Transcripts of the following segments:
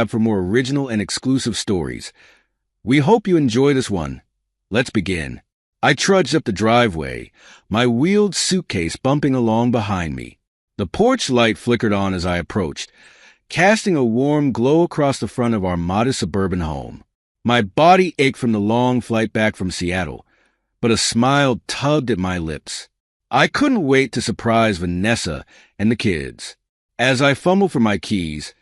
for more original and exclusive stories. We hope you enjoy this one. Let's begin. I trudged up the driveway, my wheeled suitcase bumping along behind me. The porch light flickered on as I approached, casting a warm glow across the front of our modest suburban home. My body ached from the long flight back from Seattle, but a smile tugged at my lips. I couldn't wait to surprise Vanessa and the kids. As I fumbled for my keys,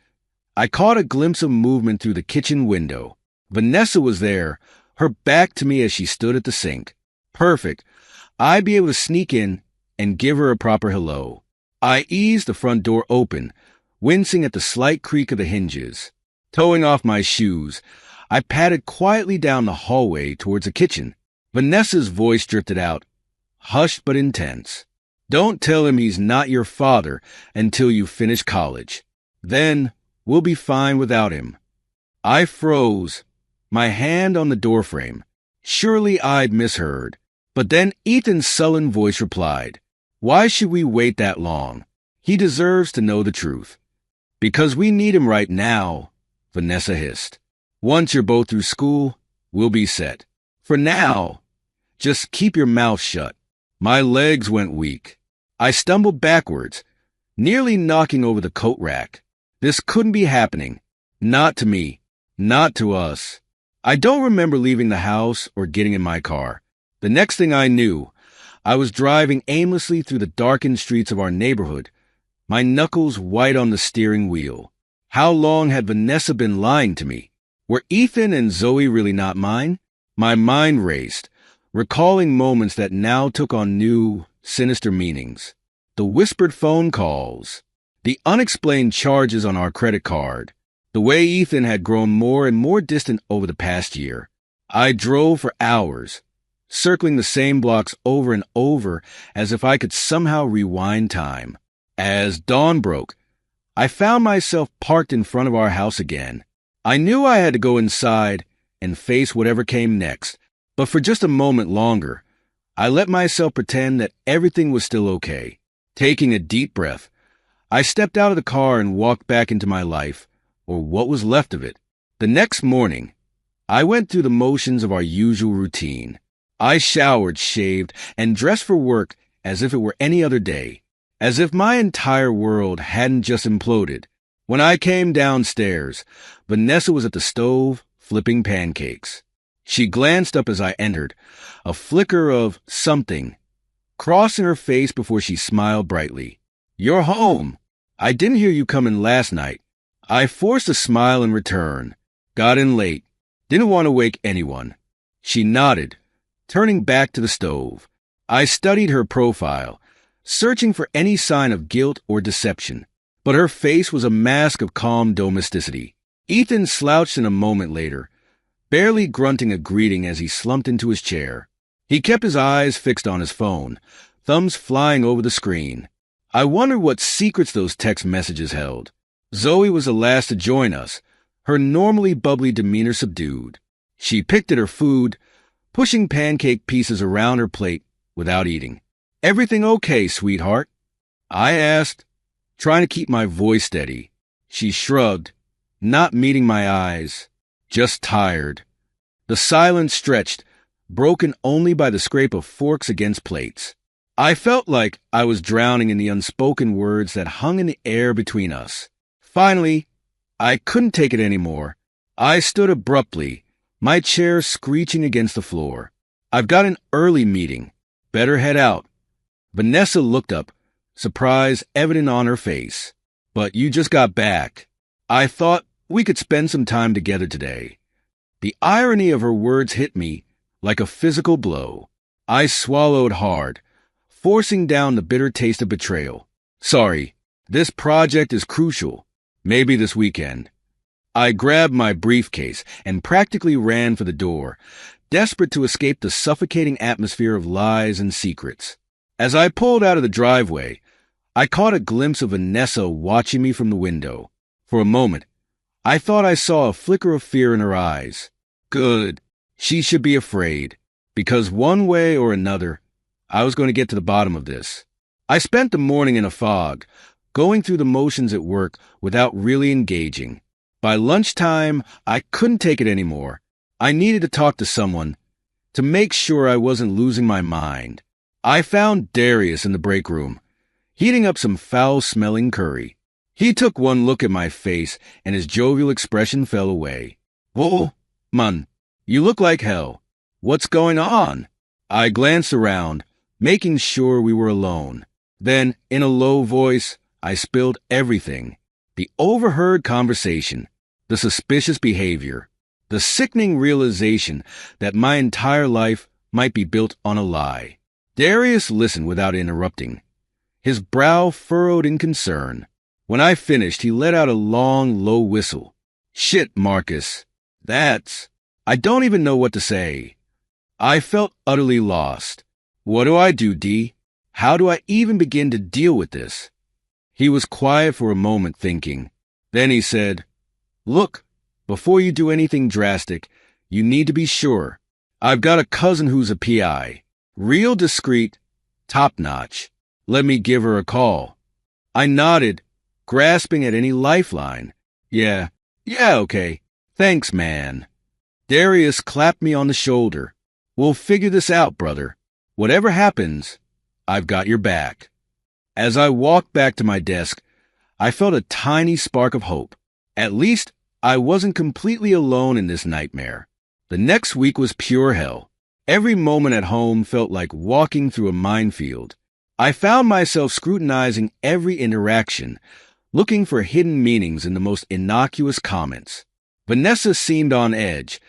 I caught a glimpse of movement through the kitchen window. Vanessa was there, her back to me as she stood at the sink. Perfect. I'd be able to sneak in and give her a proper hello. I eased the front door open, wincing at the slight creak of the hinges. Towing off my shoes, I padded quietly down the hallway towards the kitchen. Vanessa's voice drifted out, hushed but intense. "Don't tell him he's not your father until you finish college. Then we'll be fine without him." I froze, my hand on the doorframe. Surely I'd misheard. But then Ethan's sullen voice replied, "Why should we wait that long? He deserves to know the truth." "Because we need him right now," Vanessa hissed. "Once you're both through school, we'll be set. For now, just keep your mouth shut." My legs went weak. I stumbled backwards, nearly knocking over the coat rack. This couldn't be happening. Not to me. Not to us. I don't remember leaving the house or getting in my car. The next thing I knew, I was driving aimlessly through the darkened streets of our neighborhood, my knuckles white on the steering wheel. How long had Vanessa been lying to me? Were Ethan and Zoe really not mine? My mind raced, recalling moments that now took on new, sinister meanings. The whispered phone calls, the unexplained charges on our credit card, the way Ethan had grown more and more distant over the past year. I drove for hours, circling the same blocks over and over as if I could somehow rewind time. As dawn broke, I found myself parked in front of our house again. I knew I had to go inside and face whatever came next, but for just a moment longer, I let myself pretend that everything was still okay. Taking a deep breath, I stepped out of the car and walked back into my life, or what was left of it. The next morning, I went through the motions of our usual routine. I showered, shaved, and dressed for work as if it were any other day, as if my entire world hadn't just imploded. When I came downstairs, Vanessa was at the stove, flipping pancakes. She glanced up as I entered, a flicker of something crossing her face before she smiled brightly. "You're home. I didn't hear you come in last night." I forced a smile in return. "Got in late. Didn't want to wake anyone." She nodded, turning back to the stove. I studied her profile, searching for any sign of guilt or deception, but her face was a mask of calm domesticity. Ethan slouched in a moment later, barely grunting a greeting as he slumped into his chair. He kept his eyes fixed on his phone, thumbs flying over the screen. I wondered what secrets those text messages held. Zoe was the last to join us, her normally bubbly demeanor subdued. She picked at her food, pushing pancake pieces around her plate without eating. "Everything okay, sweetheart?" I asked, trying to keep my voice steady. She shrugged, not meeting my eyes. "Just tired." The silence stretched, broken only by the scrape of forks against plates. I felt like I was drowning in the unspoken words that hung in the air between us. Finally, I couldn't take it anymore. I stood abruptly, my chair screeching against the floor. "I've got an early meeting. Better head out." Vanessa looked up, surprise evident on her face. "But you just got back. I thought we could spend some time together today." The irony of her words hit me like a physical blow. I swallowed hard, forcing down the bitter taste of betrayal. "Sorry, this project is crucial. Maybe this weekend." I grabbed my briefcase and practically ran for the door, desperate to escape the suffocating atmosphere of lies and secrets. As I pulled out of the driveway, I caught a glimpse of Vanessa watching me from the window. For a moment, I thought I saw a flicker of fear in her eyes. Good. She should be afraid, because one way or another, I was going to get to the bottom of this. I spent the morning in a fog, going through the motions at work without really engaging. By lunchtime, I couldn't take it anymore. I needed to talk to someone to make sure I wasn't losing my mind. I found Darius in the break room, heating up some foul-smelling curry. He took one look at my face, and his jovial expression fell away. "Whoa, man, you look like hell. What's going on?" I glanced around, making sure we were alone. Then, in a low voice, I spilled everything. The overheard conversation, the suspicious behavior, the sickening realization that my entire life might be built on a lie. Darius listened without interrupting, his brow furrowed in concern. When I finished, he let out a long, low whistle. "Shit, Marcus. I don't even know what to say." I felt utterly lost. What do I do, D? How do I even begin to deal with this? He was quiet for a moment, thinking. Then he said, "Look, before you do anything drastic, you need to be sure. I've got a cousin who's a PI. Real discreet, top-notch. Let me give her a call." I nodded, grasping at any lifeline. Yeah, okay. Thanks, man." Darius clapped me on the shoulder. "We'll figure this out, brother. Whatever happens, I've got your back." As I walked back to my desk, I felt a tiny spark of hope. At least, I wasn't completely alone in this nightmare. The next week was pure hell. Every moment at home felt like walking through a minefield. I found myself scrutinizing every interaction, looking for hidden meanings in the most innocuous comments. Vanessa seemed on edge,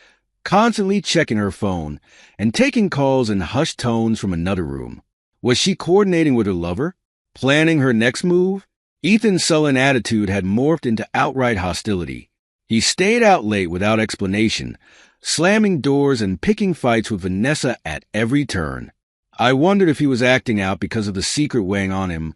constantly checking her phone and taking calls in hushed tones from another room. Was she coordinating with her lover? Planning her next move? Ethan's sullen attitude had morphed into outright hostility. He stayed out late without explanation, slamming doors and picking fights with Vanessa at every turn. I wondered if he was acting out because of the secret weighing on him,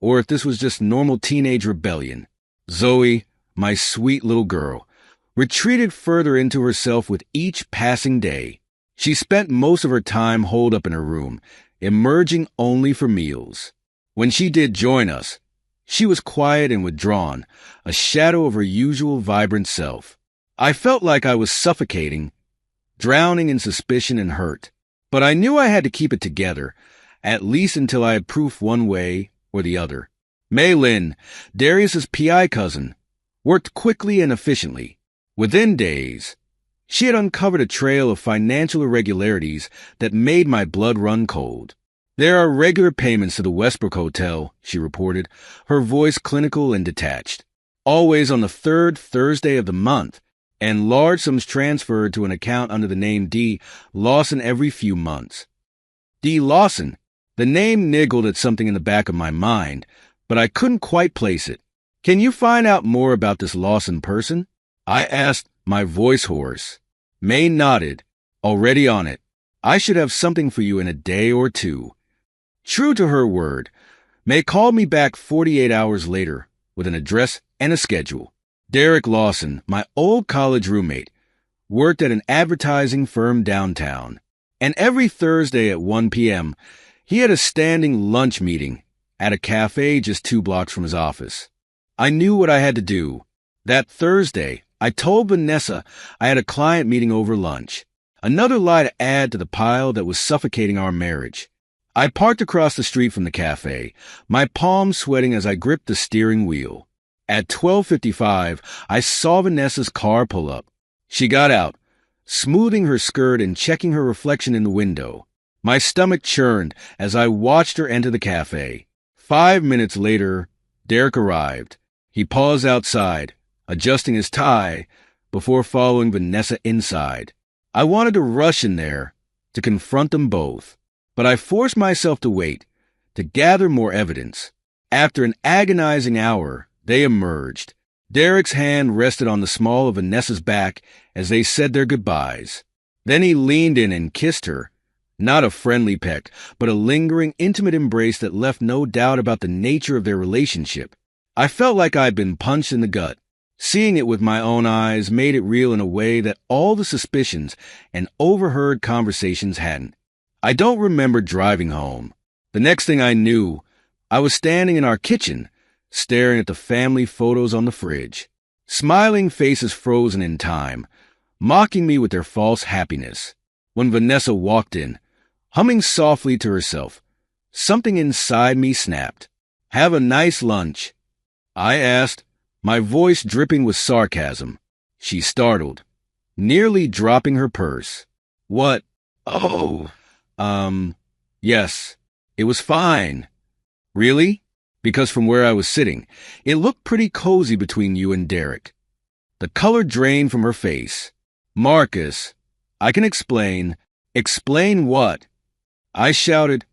or if this was just normal teenage rebellion. Zoe, my sweet little girl, retreated further into herself with each passing day. She spent most of her time holed up in her room, emerging only for meals. When she did join us, she was quiet and withdrawn, a shadow of her usual vibrant self. I felt like I was suffocating, drowning in suspicion and hurt. But I knew I had to keep it together, at least until I had proof one way or the other. Mei Lin, Darius's PI cousin, worked quickly and efficiently. Within days, she had uncovered a trail of financial irregularities that made my blood run cold. "There are regular payments to the Westbrook Hotel," she reported, her voice clinical and detached. "Always on the third Thursday of the month, and large sums transferred to an account under the name D. Lawson every few months." D. Lawson. The name niggled at something in the back of my mind, but I couldn't quite place it. "Can you find out more about this Lawson person?" I asked, my voice hoarse. May nodded. "Already on it. I should have something for you in a day or two." True to her word, May called me back 48 hours later with an address and a schedule. Derek Lawson, my old college roommate, worked at an advertising firm downtown, and every Thursday at 1 p.m., he had a standing lunch meeting at a cafe just 2 blocks from his office. I knew what I had to do. That Thursday, I told Vanessa I had a client meeting over lunch, another lie to add to the pile that was suffocating our marriage. I parked across the street from the cafe, my palms sweating as I gripped the steering wheel. At 12:55, I saw Vanessa's car pull up. She got out, smoothing her skirt and checking her reflection in the window. My stomach churned as I watched her enter the cafe. 5 minutes later, Derek arrived. He paused outside, adjusting his tie, before following Vanessa inside. I wanted to rush in there to confront them both, but I forced myself to wait, to gather more evidence. After an agonizing hour, they emerged. Derek's hand rested on the small of Vanessa's back as they said their goodbyes. Then he leaned in and kissed her. Not a friendly peck, but a lingering, intimate embrace that left no doubt about the nature of their relationship. I felt like I'd been punched in the gut. Seeing it with my own eyes made it real in a way that all the suspicions and overheard conversations hadn't. I don't remember driving home. The next thing I knew, I was standing in our kitchen, staring at the family photos on the fridge. Smiling faces frozen in time, mocking me with their false happiness. When Vanessa walked in, humming softly to herself, something inside me snapped. "Have a nice lunch," I asked, my voice dripping with sarcasm. She startled, nearly dropping her purse. "What? Oh, yes, it was fine." "Really?" Because from where I was sitting, it looked pretty cozy between you and Derek. The color drained from her face. "Marcus, I can explain." "Explain what?" I shouted,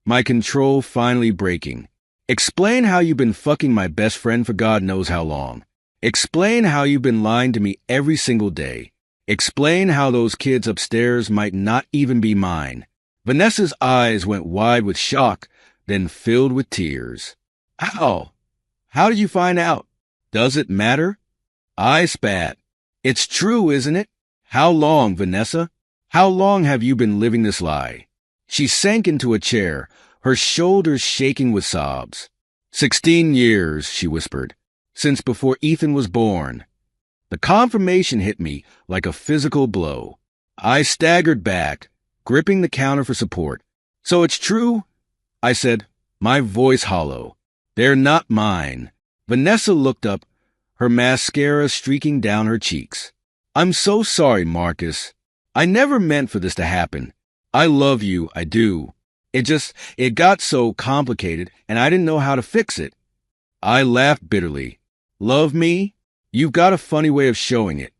my control finally breaking. "Explain how you've been fucking my best friend for God knows how long. Explain how you've been lying to me every single day. Explain how those kids upstairs might not even be mine." Vanessa's eyes went wide with shock, then filled with tears. "How? How did you find out? Does it matter?" I spat. "It's true, isn't it? How long, Vanessa? How long have you been living this lie?" She sank into a chair, her shoulders shaking with sobs. 16 years, she whispered, "since before Ethan was born." The confirmation hit me like a physical blow. I staggered back, gripping the counter for support. "So it's true?" I said, my voice hollow. "They're not mine." Vanessa looked up, her mascara streaking down her cheeks. "I'm so sorry, Marcus. I never meant for this to happen. I love you, I do. It got so complicated, and I didn't know how to fix it." I laughed bitterly. "Love me? You've got a funny way of showing it."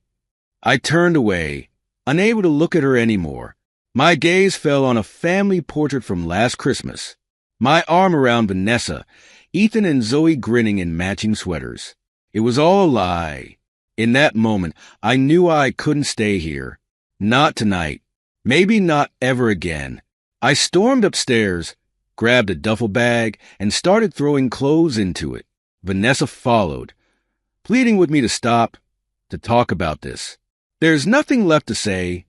I turned away, unable to look at her anymore. My gaze fell on a family portrait from last Christmas. My arm around Vanessa, Ethan and Zoe grinning in matching sweaters. It was all a lie. In that moment, I knew I couldn't stay here. Not tonight. Maybe not ever again. I stormed upstairs, grabbed a duffel bag, and started throwing clothes into it. Vanessa followed, pleading with me to stop, to talk about this. "There's nothing left to say,"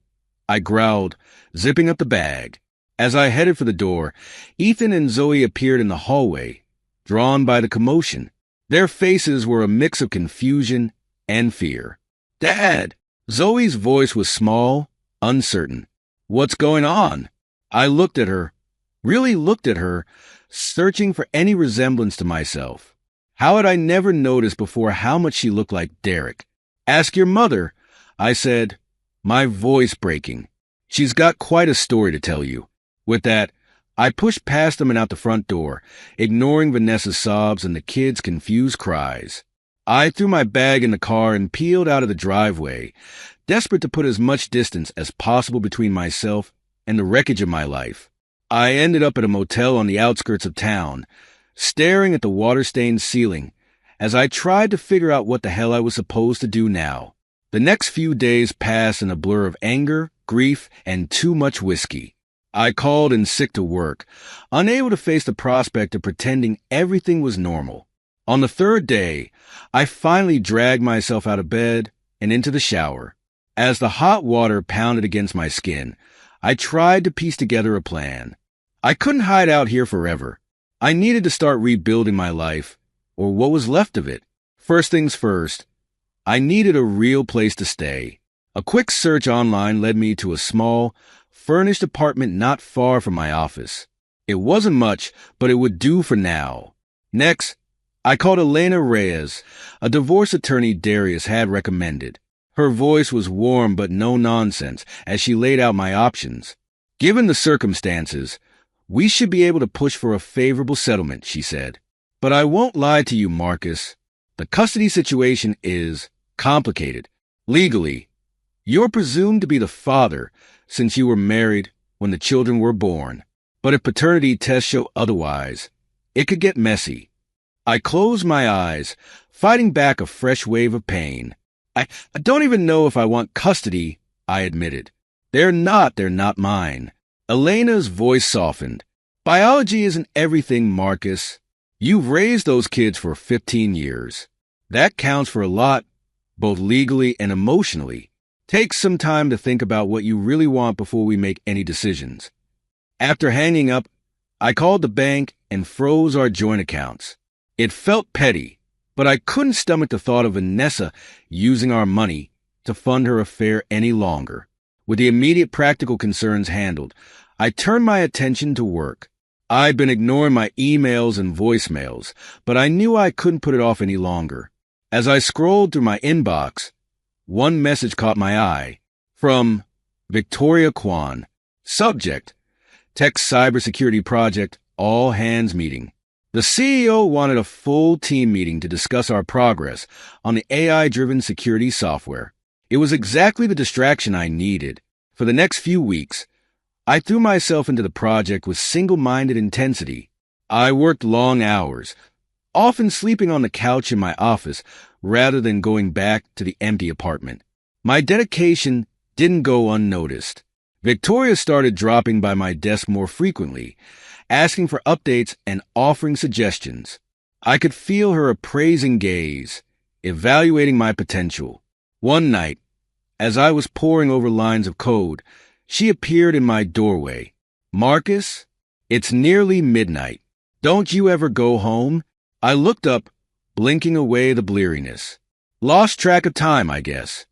I growled, zipping up the bag. As I headed for the door, Ethan and Zoe appeared in the hallway, drawn by the commotion. Their faces were a mix of confusion and fear. "Dad!" Zoe's voice was small, uncertain. "What's going on?" I looked at her, really looked at her, searching for any resemblance to myself. How had I never noticed before how much she looked like Derek? "Ask your mother," I said, my voice breaking. "She's got quite a story to tell you." With that, I pushed past them and out the front door, ignoring Vanessa's sobs and the kids' confused cries. I threw my bag in the car and peeled out of the driveway, desperate to put as much distance as possible between myself and the wreckage of my life. I ended up at a motel on the outskirts of town, staring at the water-stained ceiling as I tried to figure out what the hell I was supposed to do now. The next few days passed in a blur of anger, grief, and too much whiskey. I called in sick to work, unable to face the prospect of pretending everything was normal. On the third day, I finally dragged myself out of bed and into the shower. As the hot water pounded against my skin, I tried to piece together a plan. I couldn't hide out here forever. I needed to start rebuilding my life, or what was left of it. First things first, I needed a real place to stay. A quick search online led me to a small, furnished apartment not far from my office. It wasn't much, but it would do for now. Next, I called Elena Reyes, a divorce attorney Darius had recommended. Her voice was warm but no nonsense as she laid out my options. "Given the circumstances, we should be able to push for a favorable settlement," she said. "But I won't lie to you, Marcus. The custody situation is complicated. Legally, you're presumed to be the father since you were married when the children were born. But if paternity tests show otherwise, it could get messy." I closed my eyes, fighting back a fresh wave of pain. I don't even know if I want custody," I admitted. They're not mine." Elena's voice softened. "Biology isn't everything, Marcus. You've raised those kids for 15 years. That counts for a lot, both legally and emotionally. Take some time to think about what you really want before we make any decisions." After hanging up, I called the bank and froze our joint accounts. It felt petty, But I couldn't stomach the thought of Vanessa using our money to fund her affair any longer. With the immediate practical concerns handled, I turned my attention to work. I'd been ignoring my emails and voicemails, but I knew I couldn't put it off any longer. As I scrolled through my inbox, one message caught my eye. From Victoria Kwan. Subject: Tech Cybersecurity Project All Hands Meeting. The CEO wanted a full team meeting to discuss our progress on the AI-driven security software. It was exactly the distraction I needed. For the next few weeks, I threw myself into the project with single-minded intensity. I worked long hours, often sleeping on the couch in my office rather than going back to the empty apartment. My dedication didn't go unnoticed. Victoria started dropping by my desk more frequently, asking for updates and offering suggestions. I could feel her appraising gaze, evaluating my potential. One night, as I was poring over lines of code, she appeared in my doorway. "Marcus, it's nearly midnight. Don't you ever go home?" I looked up, blinking away the bleariness. Lost track of time, I guess.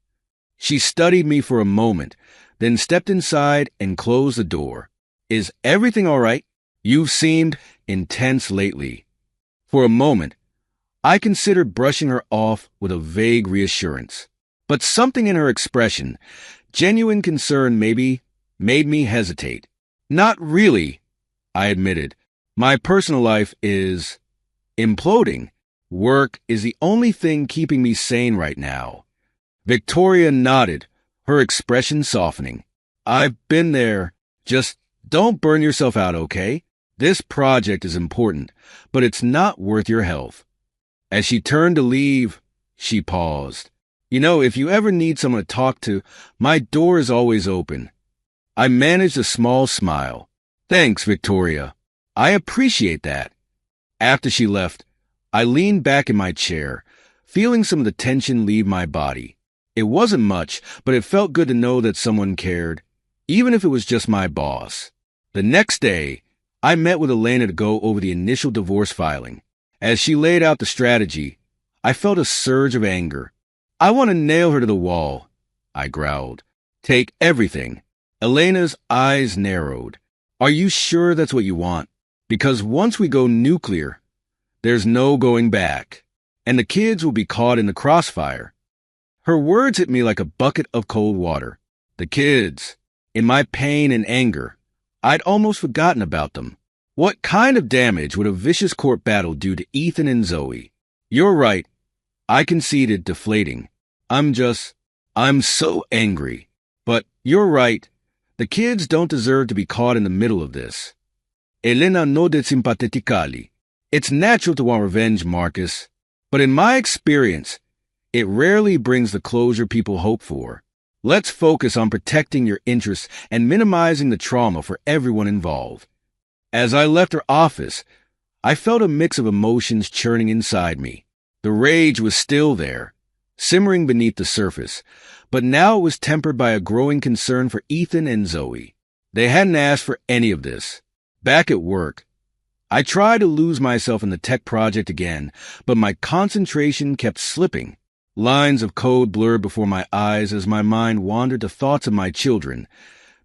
She studied me for a moment, then stepped inside and closed the door. "Is everything all right? You've seemed intense lately." For a moment, I considered brushing her off with a vague reassurance. But something in her expression, genuine concern maybe, made me hesitate. "Not really," I admitted. "My personal life is imploding. Work is the only thing keeping me sane right now." Victoria nodded, her expression softening. "I've been there. Just don't burn yourself out, okay? This project is important, but it's not worth your health." As she turned to leave, she paused. "You know, if you ever need someone to talk to, my door is always open." I managed a small smile. "Thanks, Victoria. I appreciate that." After she left, I leaned back in my chair, feeling some of the tension leave my body. It wasn't much, but it felt good to know that someone cared, even if it was just my boss. The next day, I met with Elena to go over the initial divorce filing. As she laid out the strategy, I felt a surge of anger. "I want to nail her to the wall," I growled. "Take everything." Elena's eyes narrowed. "Are you sure that's what you want? Because once we go nuclear, there's no going back, and the kids will be caught in the crossfire." Her words hit me like a bucket of cold water. The kids. In my pain and anger, I'd almost forgotten about them. What kind of damage would a vicious court battle do to Ethan and Zoe? "You're right," I conceded, deflating. I'm so angry. But you're right. The kids don't deserve to be caught in the middle of this. Elena no de simpaticali. It's natural to want revenge, Marcus. But in my experience, it rarely brings the closure people hope for. Let's focus on protecting your interests and minimizing the trauma for everyone involved. As I left her office, I felt a mix of emotions churning inside me. The rage was still there, simmering beneath the surface, but now it was tempered by a growing concern for Ethan and Zoe. They hadn't asked for any of this. Back at work, I tried to lose myself in the tech project again, but my concentration kept slipping. Lines of code blurred before my eyes as my mind wandered to thoughts of my children,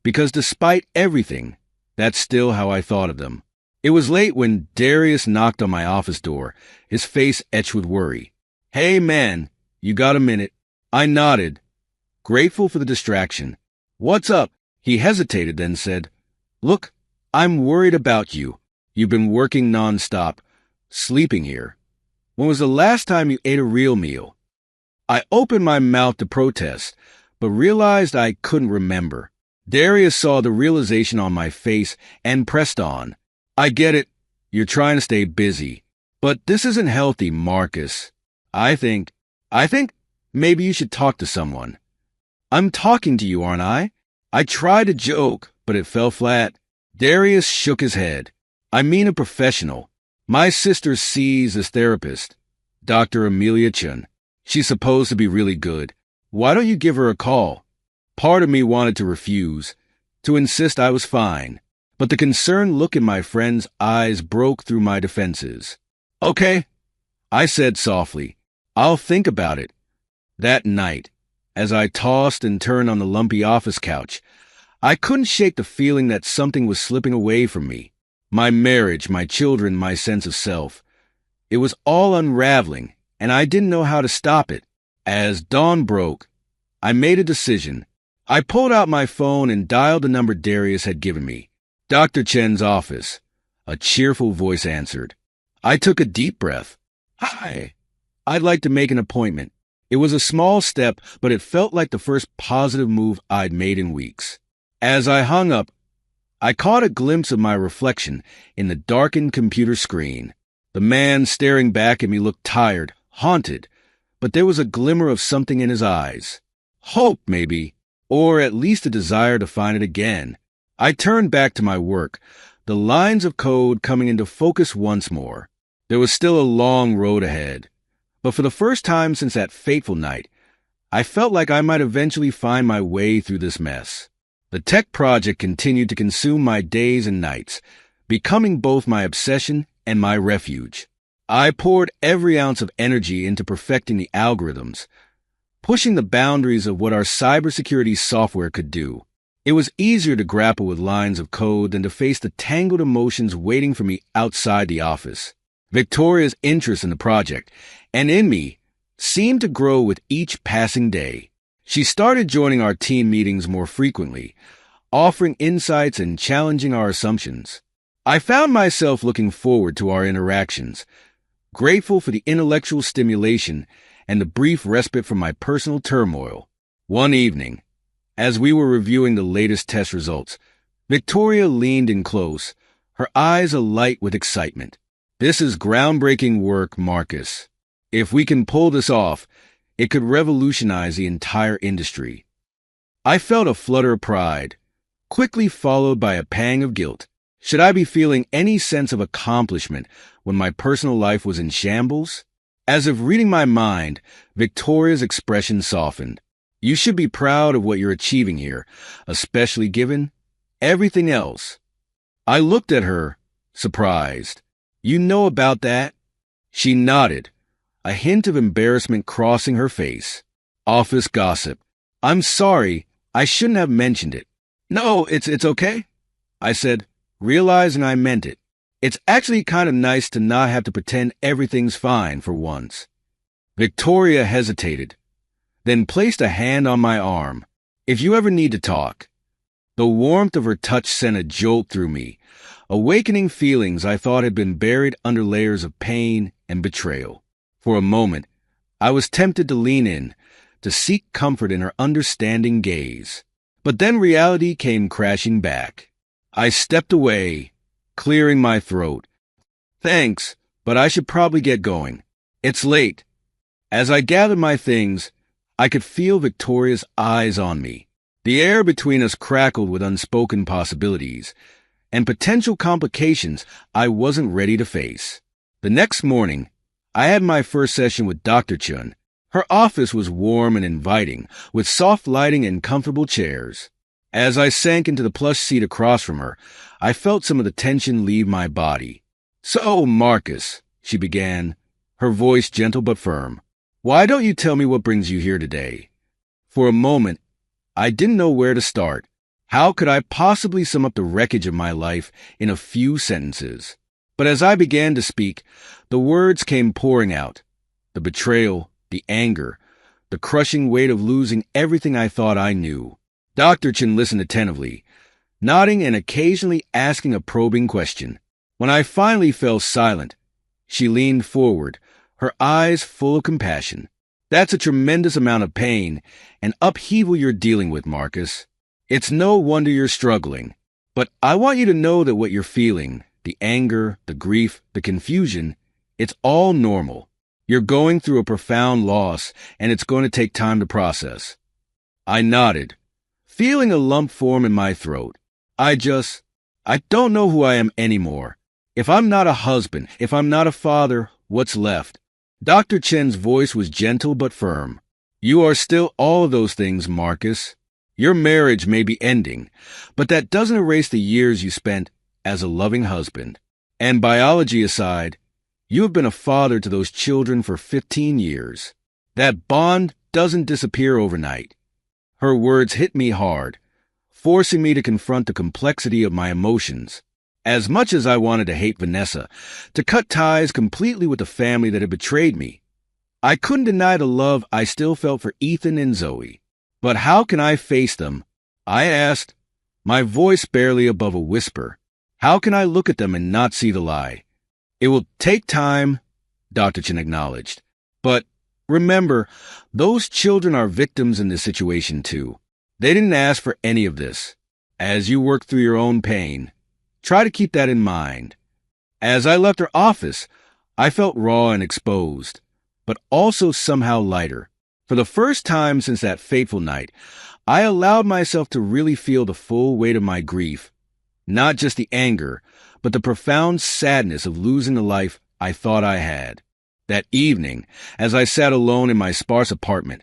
because despite everything, that's still how I thought of them. It was late when Darius knocked on my office door, his face etched with worry. "Hey, man, you got a minute?" I nodded, grateful for the distraction. "What's up?" He hesitated, then said, "Look, I'm worried about you. You've been working nonstop, sleeping here. When was the last time you ate a real meal?" I opened my mouth to protest, but realized I couldn't remember. Darius saw the realization on my face and pressed on. "I get it. You're trying to stay busy. But this isn't healthy, Marcus. I think maybe you should talk to someone." "I'm talking to you, aren't I?" I tried to joke, but it fell flat. Darius shook his head. "I mean a professional. My sister sees this therapist, Dr. Amelia Chun. She's supposed to be really good. Why don't you give her a call?" Part of me wanted to refuse, to insist I was fine, but the concerned look in my friend's eyes broke through my defenses. "Okay, I said softly, "I'll think about it." That night, as I tossed and turned on the lumpy office couch, I couldn't shake the feeling that something was slipping away from me. My marriage, my children, my sense of self. It was all unraveling, and I didn't know how to stop it. As dawn broke, I made a decision. I pulled out my phone and dialed the number Darius had given me. Dr. Chen's office. A cheerful voice answered. I took a deep breath. "Hi. I'd like to make an appointment." It was a small step, but it felt like the first positive move I'd made in weeks. As I hung up, I caught a glimpse of my reflection in the darkened computer screen. The man staring back at me looked tired, haunted, but there was a glimmer of something in his eyes. Hope, maybe, or at least a desire to find it again. I turned back to my work, the lines of code coming into focus once more. There was still a long road ahead, but for the first time since that fateful night, I felt like I might eventually find my way through this mess. The tech project continued to consume my days and nights, becoming both my obsession and my refuge. I poured every ounce of energy into perfecting the algorithms, pushing the boundaries of what our cybersecurity software could do. It was easier to grapple with lines of code than to face the tangled emotions waiting for me outside the office. Victoria's interest in the project, and in me, seemed to grow with each passing day. She started joining our team meetings more frequently, offering insights and challenging our assumptions. I found myself looking forward to our interactions, grateful for the intellectual stimulation and the brief respite from my personal turmoil. One evening, as we were reviewing the latest test results, Victoria leaned in close, her eyes alight with excitement. "This is groundbreaking work, Marcus. If we can pull this off, it could revolutionize the entire industry." I felt a flutter of pride, quickly followed by a pang of guilt. Should I be feeling any sense of accomplishment when my personal life was in shambles? As if reading my mind, Victoria's expression softened. "You should be proud of what you're achieving here, especially given everything else." I looked at her, surprised. "You know about that?" She nodded, a hint of embarrassment crossing her face. "Office gossip. I'm sorry, I shouldn't have mentioned it." "No, it's okay," I said, realizing I meant it. It's actually kind of nice to not have to pretend everything's fine for once. Victoria hesitated, then placed a hand on my arm. "If you ever need to talk." The warmth of her touch sent a jolt through me, awakening feelings I thought had been buried under layers of pain and betrayal. For a moment, I was tempted to lean in, to seek comfort in her understanding gaze. But then reality came crashing back. I stepped away, clearing my throat. "Thanks, but I should probably get going. It's late." As I gathered my things, I could feel Victoria's eyes on me. The air between us crackled with unspoken possibilities and potential complications I wasn't ready to face. The next morning, I had my first session with Dr. Chun. Her office was warm and inviting, with soft lighting and comfortable chairs. As I sank into the plush seat across from her, I felt some of the tension leave my body. "So, Marcus," she began, her voice gentle but firm, "why don't you tell me what brings you here today?" For a moment, I didn't know where to start. How could I possibly sum up the wreckage of my life in a few sentences? But as I began to speak, the words came pouring out. The betrayal, the anger, the crushing weight of losing everything I thought I knew. Dr. Chin listened attentively, nodding and occasionally asking a probing question. When I finally fell silent, she leaned forward, her eyes full of compassion. "That's a tremendous amount of pain and upheaval you're dealing with, Marcus. It's no wonder you're struggling. But I want you to know that what you're feeling, the anger, the grief, the confusion, it's all normal. You're going through a profound loss, and it's going to take time to process." I nodded, feeling a lump form in my throat. I don't know who I am anymore. If I'm not a husband, if I'm not a father, what's left? Dr. Chen's voice was gentle but firm. "You are still all of those things, Marcus. Your marriage may be ending, but that doesn't erase the years you spent as a loving husband. And biology aside, You have been a father to those children for 15 years. That bond doesn't disappear overnight. Her words hit me hard, forcing me to confront the complexity of my emotions. As much as I wanted to hate Vanessa, to cut ties completely with the family that had betrayed me, I couldn't deny the love I still felt for Ethan and Zoe. But how can I face them? I asked, my voice barely above a whisper. How can I look at them and not see the lie? It will take time, Dr. Chen acknowledged. But remember, those children are victims in this situation too. They didn't ask for any of this. As you work through your own pain, try to keep that in mind. As I left her office, I felt raw and exposed, but also somehow lighter. For the first time since that fateful night, I allowed myself to really feel the full weight of my grief. Not just the anger, but the profound sadness of losing the life I thought I had. That evening, as I sat alone in my sparse apartment,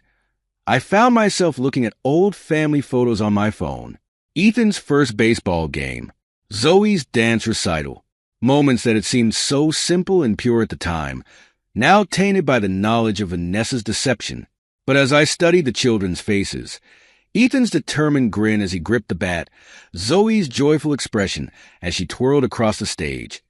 I found myself looking at old family photos on my phone. Ethan's first baseball game, Zoe's dance recital, moments that had seemed so simple and pure at the time, now tainted by the knowledge of Vanessa's deception. But as I studied the children's faces, Ethan's determined grin as he gripped the bat, Zoe's joyful expression as she twirled across the stage,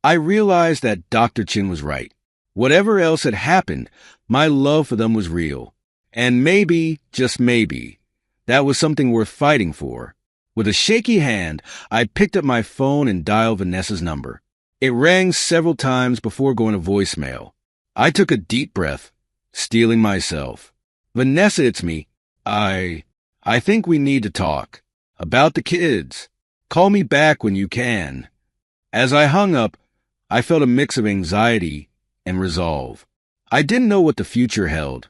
I realized that Dr. Chen was right. Whatever else had happened, my love for them was real. And maybe, just maybe, that was something worth fighting for. With a shaky hand, I picked up my phone and dialed Vanessa's number. It rang several times before going to voicemail. I took a deep breath, steeling myself. Vanessa, it's me. I think we need to talk. About the kids. Call me back when you can. As I hung up, I felt a mix of anxiety and resolve. I didn't know what the future held,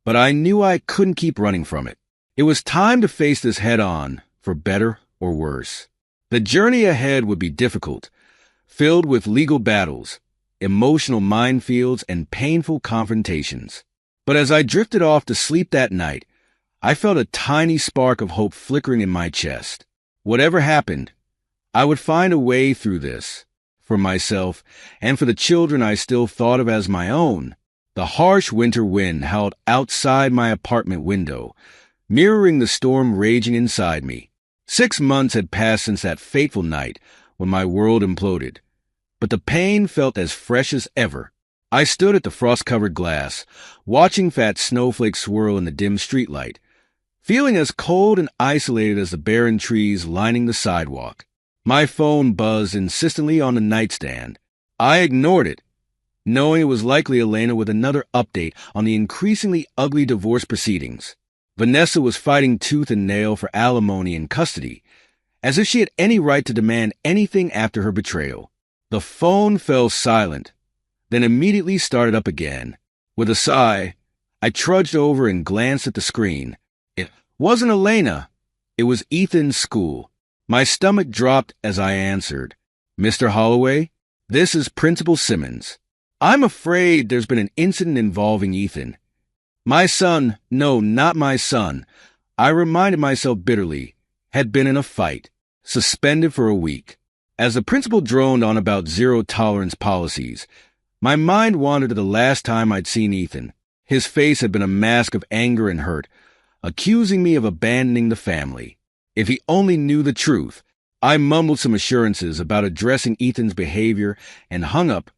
but I knew I couldn't keep running from it. It was time to face this head on, for better or worse. The journey ahead would be difficult, filled with legal battles, emotional minefields, and painful confrontations. But as I drifted off to sleep that night, I felt a tiny spark of hope flickering in my chest. Whatever happened, I would find a way through this, for myself and for the children I still thought of as my own. The harsh winter wind howled outside my apartment window, mirroring the storm raging inside me. 6 months had passed since that fateful night when my world imploded, but the pain felt as fresh as ever. I stood at the frost-covered glass, watching fat snowflakes swirl in the dim streetlight, feeling as cold and isolated as the barren trees lining the sidewalk. My phone buzzed insistently on the nightstand. I ignored it, knowing it was likely Elena with another update on the increasingly ugly divorce proceedings. Vanessa was fighting tooth and nail for alimony and custody, as if she had any right to demand anything after her betrayal. The phone fell silent, then immediately started up again. With a sigh, I trudged over and glanced at the screen. It wasn't Elena. It was Ethan's school. My stomach dropped as I answered. Mr. Holloway, this is Principal Simmons. I'm afraid there's been an incident involving Ethan. My son, no, not my son, I reminded myself bitterly, had been in a fight, suspended for a week. As the principal droned on about zero-tolerance policies, my mind wandered to the last time I'd seen Ethan. His face had been a mask of anger and hurt, accusing me of abandoning the family. If he only knew the truth. I mumbled some assurances about addressing Ethan's behavior and hung up,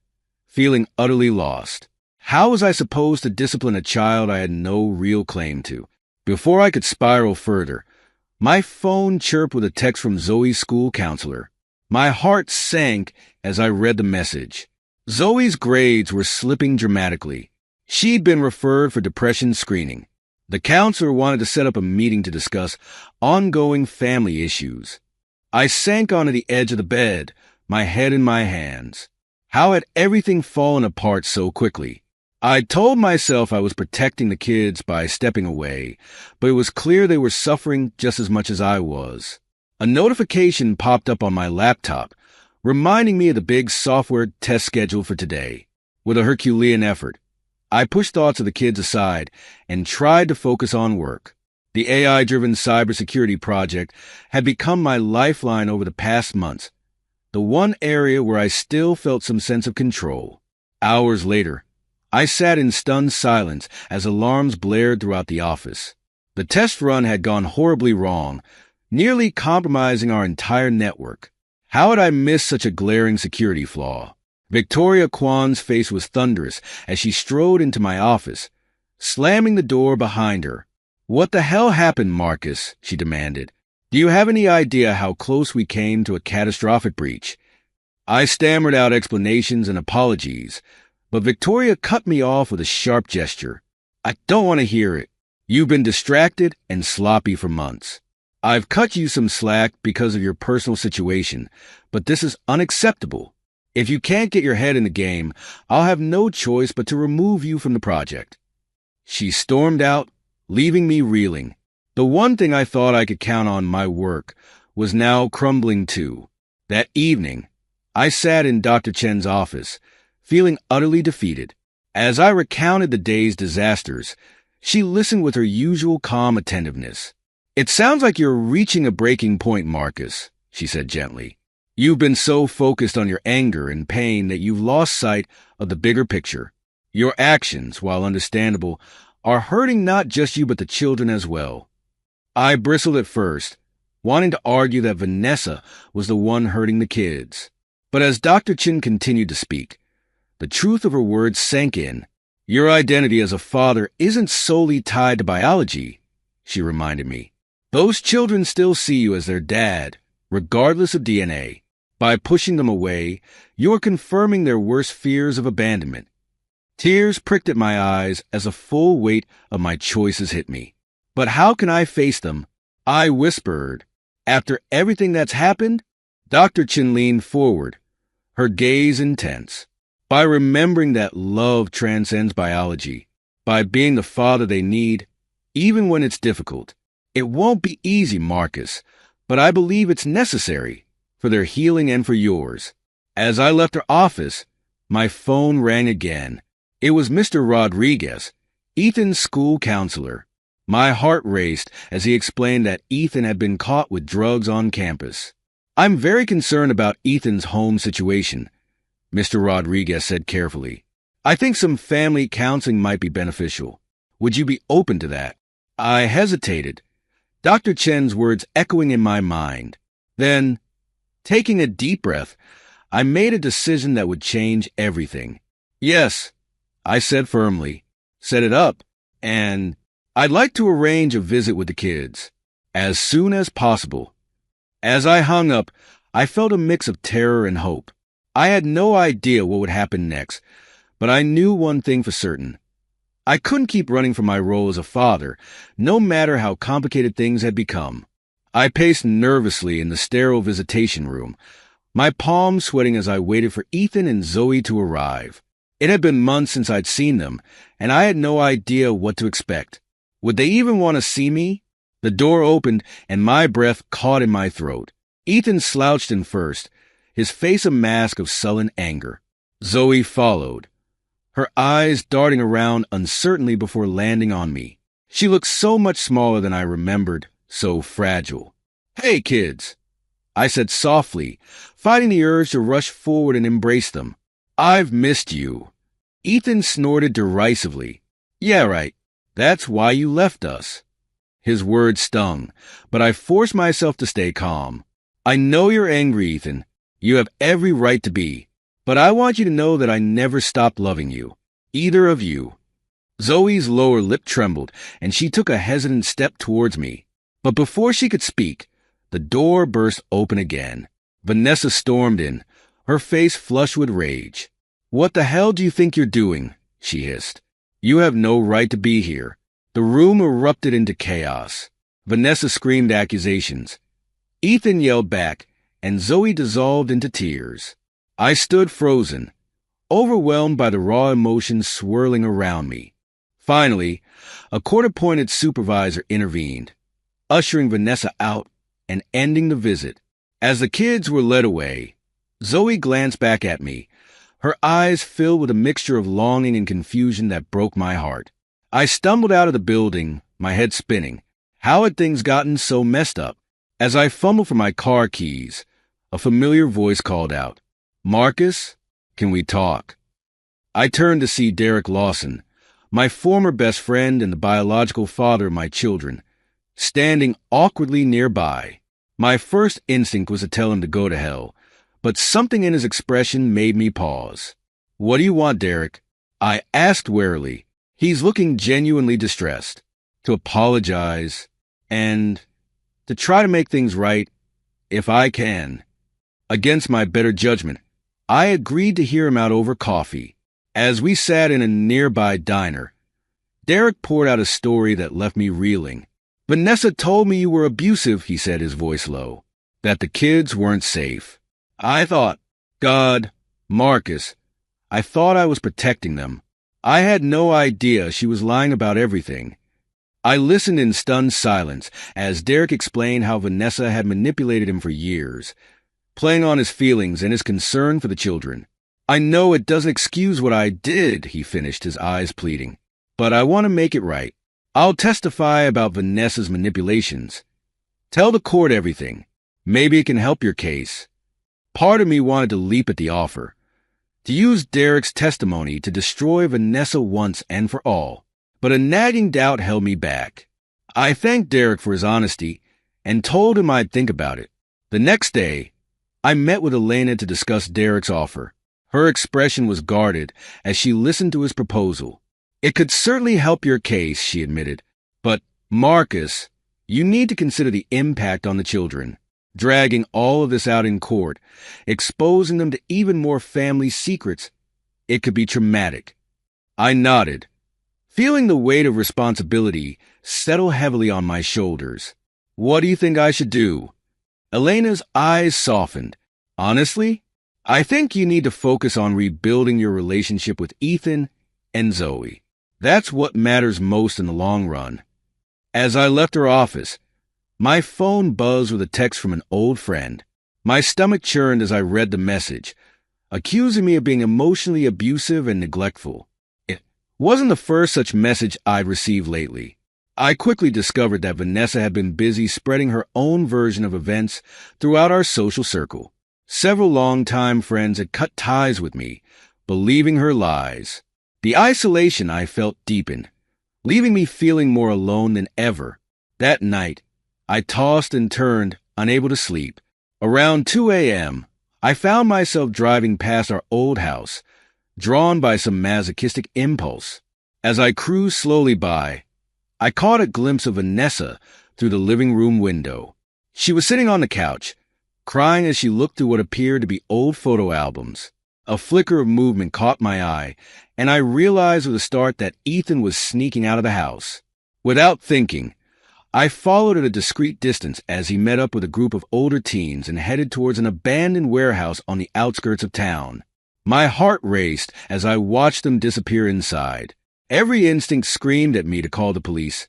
feeling utterly lost. How was I supposed to discipline a child I had no real claim to? Before I could spiral further, my phone chirped with a text from Zoe's school counselor. My heart sank as I read the message. Zoe's grades were slipping dramatically. She'd been referred for depression screening. The counselor wanted to set up a meeting to discuss ongoing family issues. I sank onto the edge of the bed, my head in my hands. How had everything fallen apart so quickly? I'd told myself I was protecting the kids by stepping away, but it was clear they were suffering just as much as I was. A notification popped up on my laptop, reminding me of the big software test schedule for today. With a Herculean effort, I pushed thoughts of the kids aside and tried to focus on work. The AI-driven cybersecurity project had become my lifeline over the past months, the one area where I still felt some sense of control. Hours later, I sat in stunned silence as alarms blared throughout the office. The test run had gone horribly wrong, nearly compromising our entire network. How had I missed such a glaring security flaw? Victoria Kwan's face was thunderous as she strode into my office, slamming the door behind her. "What the hell happened, Marcus?" she demanded. "Do you have any idea how close we came to a catastrophic breach?" I stammered out explanations and apologies, but Victoria cut me off with a sharp gesture. "I don't want to hear it. You've been distracted and sloppy for months. I've cut you some slack because of your personal situation, but this is unacceptable. If you can't get your head in the game, I'll have no choice but to remove you from the project." She stormed out, leaving me reeling. The one thing I thought I could count on, my work, was now crumbling too. That evening, I sat in Dr. Chen's office, feeling utterly defeated. As I recounted the day's disasters, she listened with her usual calm attentiveness. "It sounds like you're reaching a breaking point, Marcus," she said gently. "You've been so focused on your anger and pain that you've lost sight of the bigger picture. Your actions, while understandable, are hurting not just you but the children as well." I bristled at first, wanting to argue that Vanessa was the one hurting the kids. But as Dr. Chen continued to speak, the truth of her words sank in. "Your identity as a father isn't solely tied to biology," she reminded me. "Those children still see you as their dad, regardless of DNA. By pushing them away, you're confirming their worst fears of abandonment." Tears pricked at my eyes as the full weight of my choices hit me. "But how can I face them?" I whispered. "After everything that's happened?" Dr. Chin leaned forward, her gaze intense. "By remembering that love transcends biology, by being the father they need, even when it's difficult. It won't be easy, Marcus, but I believe it's necessary for their healing and for yours." As I left her office, my phone rang again. It was Mr. Rodriguez, Ethan's school counselor. My heart raced as he explained that Ethan had been caught with drugs on campus. "I'm very concerned about Ethan's home situation," Mr. Rodriguez said carefully. "I think some family counseling might be beneficial. Would you be open to that?" I hesitated, Dr. Chen's words echoing in my mind. Then, taking a deep breath, I made a decision that would change everything. "Yes," I said firmly. "Set it up, and I'd like to arrange a visit with the kids as soon as possible." As I hung up, I felt a mix of terror and hope. I had no idea what would happen next, but I knew one thing for certain. I couldn't keep running from my role as a father, no matter how complicated things had become. I paced nervously in the sterile visitation room, my palms sweating as I waited for Ethan and Zoe to arrive. It had been months since I'd seen them, and I had no idea what to expect. Would they even want to see me? The door opened, and my breath caught in my throat. Ethan slouched in first, his face a mask of sullen anger. Zoe followed, her eyes darting around uncertainly before landing on me. She looked so much smaller than I remembered, so fragile. "Hey, kids," I said softly, fighting the urge to rush forward and embrace them. "I've missed you." Ethan snorted derisively. "Yeah, right. That's why you left us." His words stung, but I forced myself to stay calm. "I know you're angry, Ethan. You have every right to be. But I want you to know that I never stopped loving you. Either of you." Zoe's lower lip trembled, and she took a hesitant step towards me. But before she could speak, the door burst open again. Vanessa stormed in, her face flushed with rage. "What the hell do you think you're doing?" she hissed. "You have no right to be here." The room erupted into chaos. Vanessa screamed accusations. Ethan yelled back, and Zoe dissolved into tears. I stood frozen, overwhelmed by the raw emotions swirling around me. Finally, a court-appointed supervisor intervened, ushering Vanessa out and ending the visit. As the kids were led away, Zoe glanced back at me, her eyes filled with a mixture of longing and confusion that broke my heart. I stumbled out of the building, my head spinning. How had things gotten so messed up? As I fumbled for my car keys, a familiar voice called out, "Marcus, can we talk?" I turned to see Derek Lawson, my former best friend and the biological father of my children, standing awkwardly nearby. My first instinct was to tell him to go to hell, but something in his expression made me pause. "What do you want, Derek?" I asked warily. "He's looking genuinely distressed." "To apologize and to try to make things right, if I can." Against my better judgment, I agreed to hear him out over coffee. As we sat in a nearby diner, Derek poured out a story that left me reeling. "Vanessa told me you were abusive," he said, his voice low, "that the kids weren't safe. I thought, God, Marcus, I thought I was protecting them. I had no idea she was lying about everything." I listened in stunned silence as Derek explained how Vanessa had manipulated him for years, playing on his feelings and his concern for the children. "I know it doesn't excuse what I did," he finished, his eyes pleading, "but I want to make it right. I'll testify about Vanessa's manipulations. Tell the court everything. Maybe it can help your case." Part of me wanted to leap at the offer, to use Derek's testimony to destroy Vanessa once and for all, but a nagging doubt held me back. I thanked Derek for his honesty and told him I'd think about it. The next day, I met with Elena to discuss Derek's offer. Her expression was guarded as she listened to his proposal. "It could certainly help your case," she admitted, "but, Marcus, you need to consider the impact on the children. Dragging all of this out in court, exposing them to even more family secrets, it could be traumatic." I nodded, feeling the weight of responsibility settle heavily on my shoulders. "What do you think I should do?" Elena's eyes softened. "Honestly, I think you need to focus on rebuilding your relationship with Ethan and Zoe. That's what matters most in the long run." As I left her office, my phone buzzed with a text from an old friend. My stomach churned as I read the message, accusing me of being emotionally abusive and neglectful. It wasn't the first such message I'd received lately. I quickly discovered that Vanessa had been busy spreading her own version of events throughout our social circle. Several longtime friends had cut ties with me, believing her lies. The isolation I felt deepened, leaving me feeling more alone than ever. That night, I tossed and turned, unable to sleep. Around 2 a.m., I found myself driving past our old house, drawn by some masochistic impulse. As I cruised slowly by, I caught a glimpse of Vanessa through the living room window. She was sitting on the couch, crying as she looked through what appeared to be old photo albums. A flicker of movement caught my eye, and I realized with a start that Ethan was sneaking out of the house. Without thinking, I followed at a discreet distance as he met up with a group of older teens and headed towards an abandoned warehouse on the outskirts of town. My heart raced as I watched them disappear inside. Every instinct screamed at me to call the police,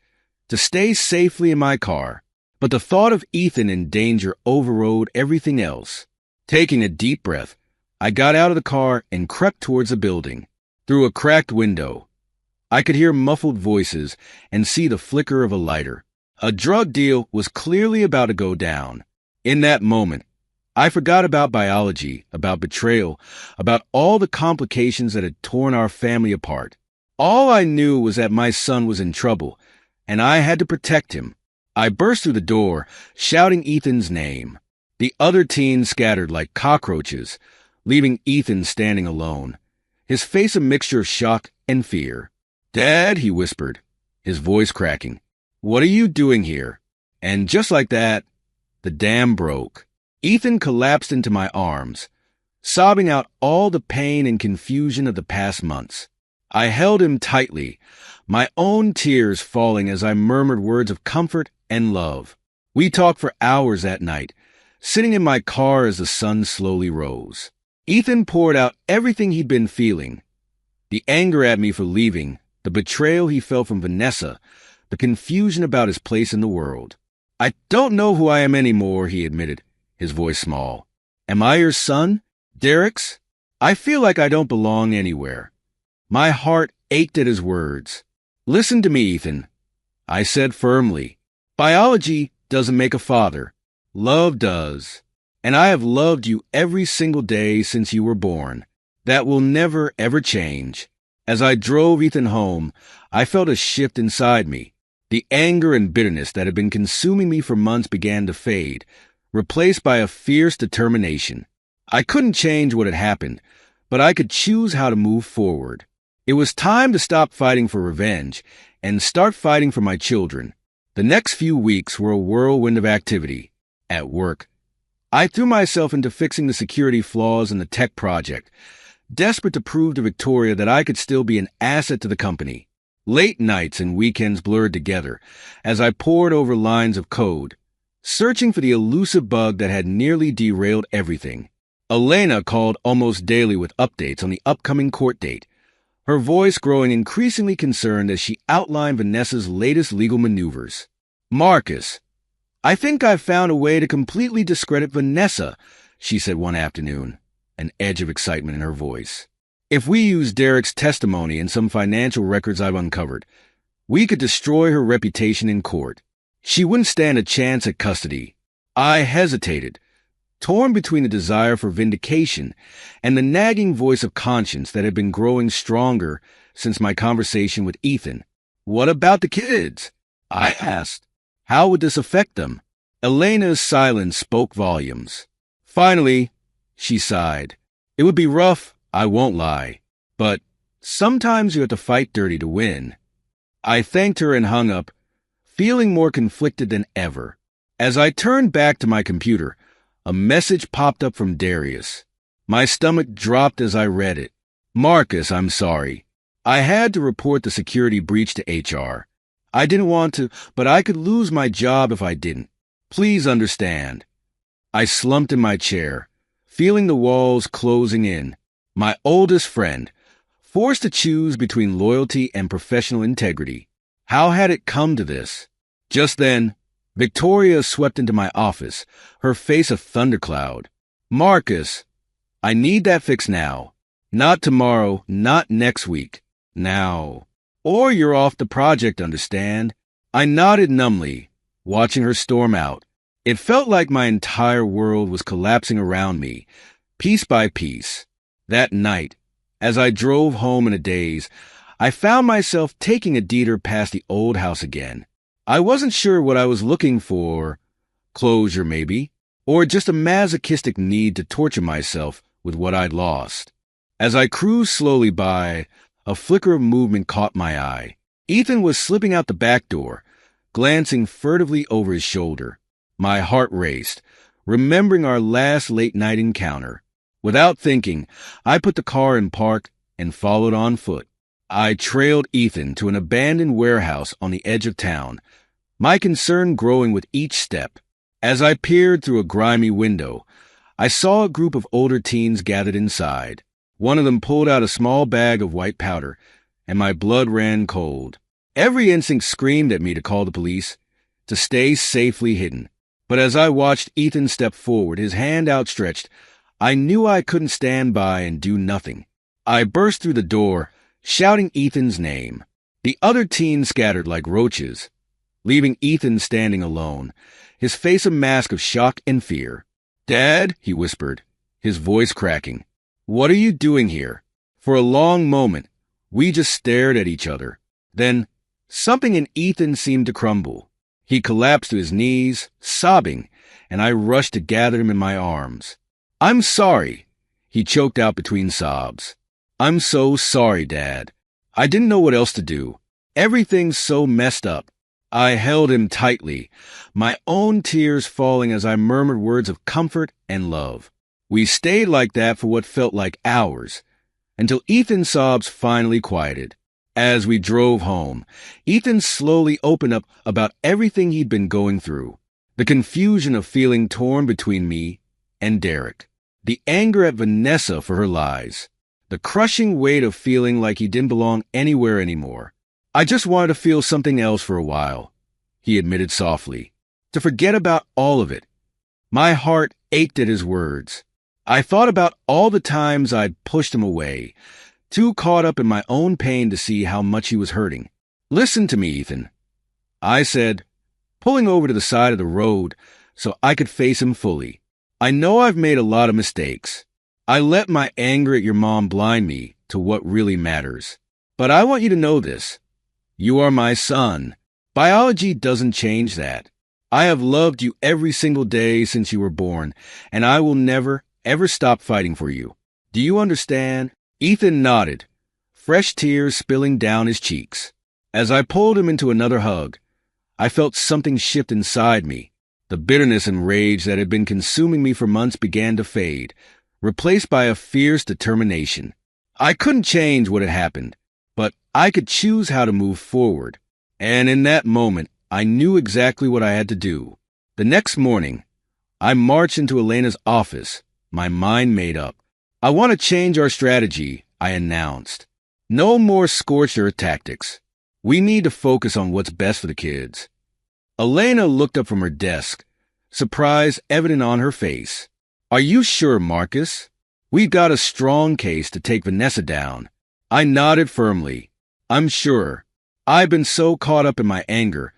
to stay safely in my car, but the thought of Ethan in danger overrode everything else. Taking a deep breath, I got out of the car and crept towards the building. Through a cracked window, I could hear muffled voices and see the flicker of a lighter. A drug deal was clearly about to go down. In that moment, I forgot about biology, about betrayal, about all the complications that had torn our family apart. All I knew was that my son was in trouble, and I had to protect him. I burst through the door, shouting Ethan's name. The other teens scattered like cockroaches, leaving Ethan standing alone, his face a mixture of shock and fear. "Dad," he whispered, his voice cracking, "what are you doing here?" And just like that, the dam broke. Ethan collapsed into my arms, sobbing out all the pain and confusion of the past months. I held him tightly, my own tears falling as I murmured words of comfort and love. We talked for hours that night, sitting in my car as the sun slowly rose. Ethan poured out everything he'd been feeling. The anger at me for leaving, the betrayal he felt from Vanessa, the confusion about his place in the world. "I don't know who I am anymore," he admitted, his voice small. "Am I your son? Derek's? I feel like I don't belong anywhere." My heart ached at his words. "Listen to me, Ethan," I said firmly. "Biology doesn't make a father. Love does. And I have loved you every single day since you were born. that will never, ever change. As I drove Ethan home, I felt a shift inside me. The anger and bitterness that had been consuming me for months began to fade, replaced by a fierce determination. I couldn't change what had happened, but I could choose how to move forward. It was time to stop fighting for revenge and start fighting for my children. The next few weeks were a whirlwind of activity. At work, I threw myself into fixing the security flaws in the tech project, desperate to prove to Victoria that I could still be an asset to the company. Late nights and weekends blurred together as I pored over lines of code, searching for the elusive bug that had nearly derailed everything. Elena called almost daily with updates on the upcoming court date, her voice growing increasingly concerned as she outlined Vanessa's latest legal maneuvers. "Marcus, I think I've found a way to completely discredit Vanessa," she said one afternoon, an edge of excitement in her voice. "If we use Derek's testimony and some financial records I've uncovered, we could destroy her reputation in court. She wouldn't stand a chance at custody." I hesitated, torn between the desire for vindication and the nagging voice of conscience that had been growing stronger since my conversation with Ethan. "What about the kids?" I asked. "How would this affect them?" Elena's silence spoke volumes. Finally, she sighed. "It would be rough, I won't lie, but sometimes you have to fight dirty to win." I thanked her and hung up, feeling more conflicted than ever. As I turned back to my computer, a message popped up from Darius. My stomach dropped as I read it. "Marcus, I'm sorry. I had to report the security breach to HR. I didn't want to, but I could lose my job if I didn't. Please understand." I slumped in my chair, feeling the walls closing in. My oldest friend, forced to choose between loyalty and professional integrity. How had it come to this? Just then, Victoria swept into my office, her face a thundercloud. "Marcus, I need that fixed now. Not tomorrow, not next week. Now. Or you're off the project, understand?" I nodded numbly, watching her storm out. It felt like my entire world was collapsing around me, piece by piece. That night, as I drove home in a daze, I found myself taking a detour past the old house again. I wasn't sure what I was looking for. Closure, maybe, or just a masochistic need to torture myself with what I'd lost. As I cruised slowly by, a flicker of movement caught my eye. Ethan was slipping out the back door, glancing furtively over his shoulder. My heart raced, remembering our last late-night encounter. Without thinking, I put the car in park and followed on foot. I trailed Ethan to an abandoned warehouse on the edge of town, my concern growing with each step. As I peered through a grimy window, I saw a group of older teens gathered inside. One of them pulled out a small bag of white powder, and my blood ran cold. Every instinct screamed at me to call the police, to stay safely hidden. But as I watched Ethan step forward, his hand outstretched, I knew I couldn't stand by and do nothing. I burst through the door, shouting Ethan's name. The other teens scattered like roaches, leaving Ethan standing alone, his face a mask of shock and fear. "Dad," he whispered, his voice cracking. "What are you doing here?" For a long moment, we just stared at each other. Then, something in Ethan seemed to crumble. He collapsed to his knees, sobbing, and I rushed to gather him in my arms. "I'm sorry," he choked out between sobs. "I'm so sorry, Dad. I didn't know what else to do. Everything's so messed up." I held him tightly, my own tears falling as I murmured words of comfort and love. We stayed like that for what felt like hours, until Ethan's sobs finally quieted. As we drove home, Ethan slowly opened up about everything he'd been going through. The confusion of feeling torn between me and Derek. The anger at Vanessa for her lies. The crushing weight of feeling like he didn't belong anywhere anymore. "I just wanted to feel something else for a while," he admitted softly. "To forget about all of it." My heart ached at his words. I thought about all the times I'd pushed him away, too caught up in my own pain to see how much he was hurting. "Listen to me, Ethan," I said, pulling over to the side of the road so I could face him fully. "I know I've made a lot of mistakes. I let my anger at your mom blind me to what really matters. But I want you to know this. You are my son. Biology doesn't change that. I have loved you every single day since you were born, and I will never, ever stop fighting for you. Do you understand? Ethan nodded, fresh tears spilling down his cheeks. As I pulled him into another hug, I felt something shift inside me. The bitterness and rage that had been consuming me for months began to fade, replaced by a fierce determination. I couldn't change what had happened, but I could choose how to move forward. And in that moment, I knew exactly what I had to do. The next morning, I marched into Elena's office, my mind made up. I want to change our strategy, I announced. No more scorched earth tactics. We need to focus on what's best for the kids. Elena looked up from her desk, surprise evident on her face. Are you sure, Marcus? We've got a strong case to take Vanessa down. I nodded firmly. I'm sure. I've been so caught up in my anger,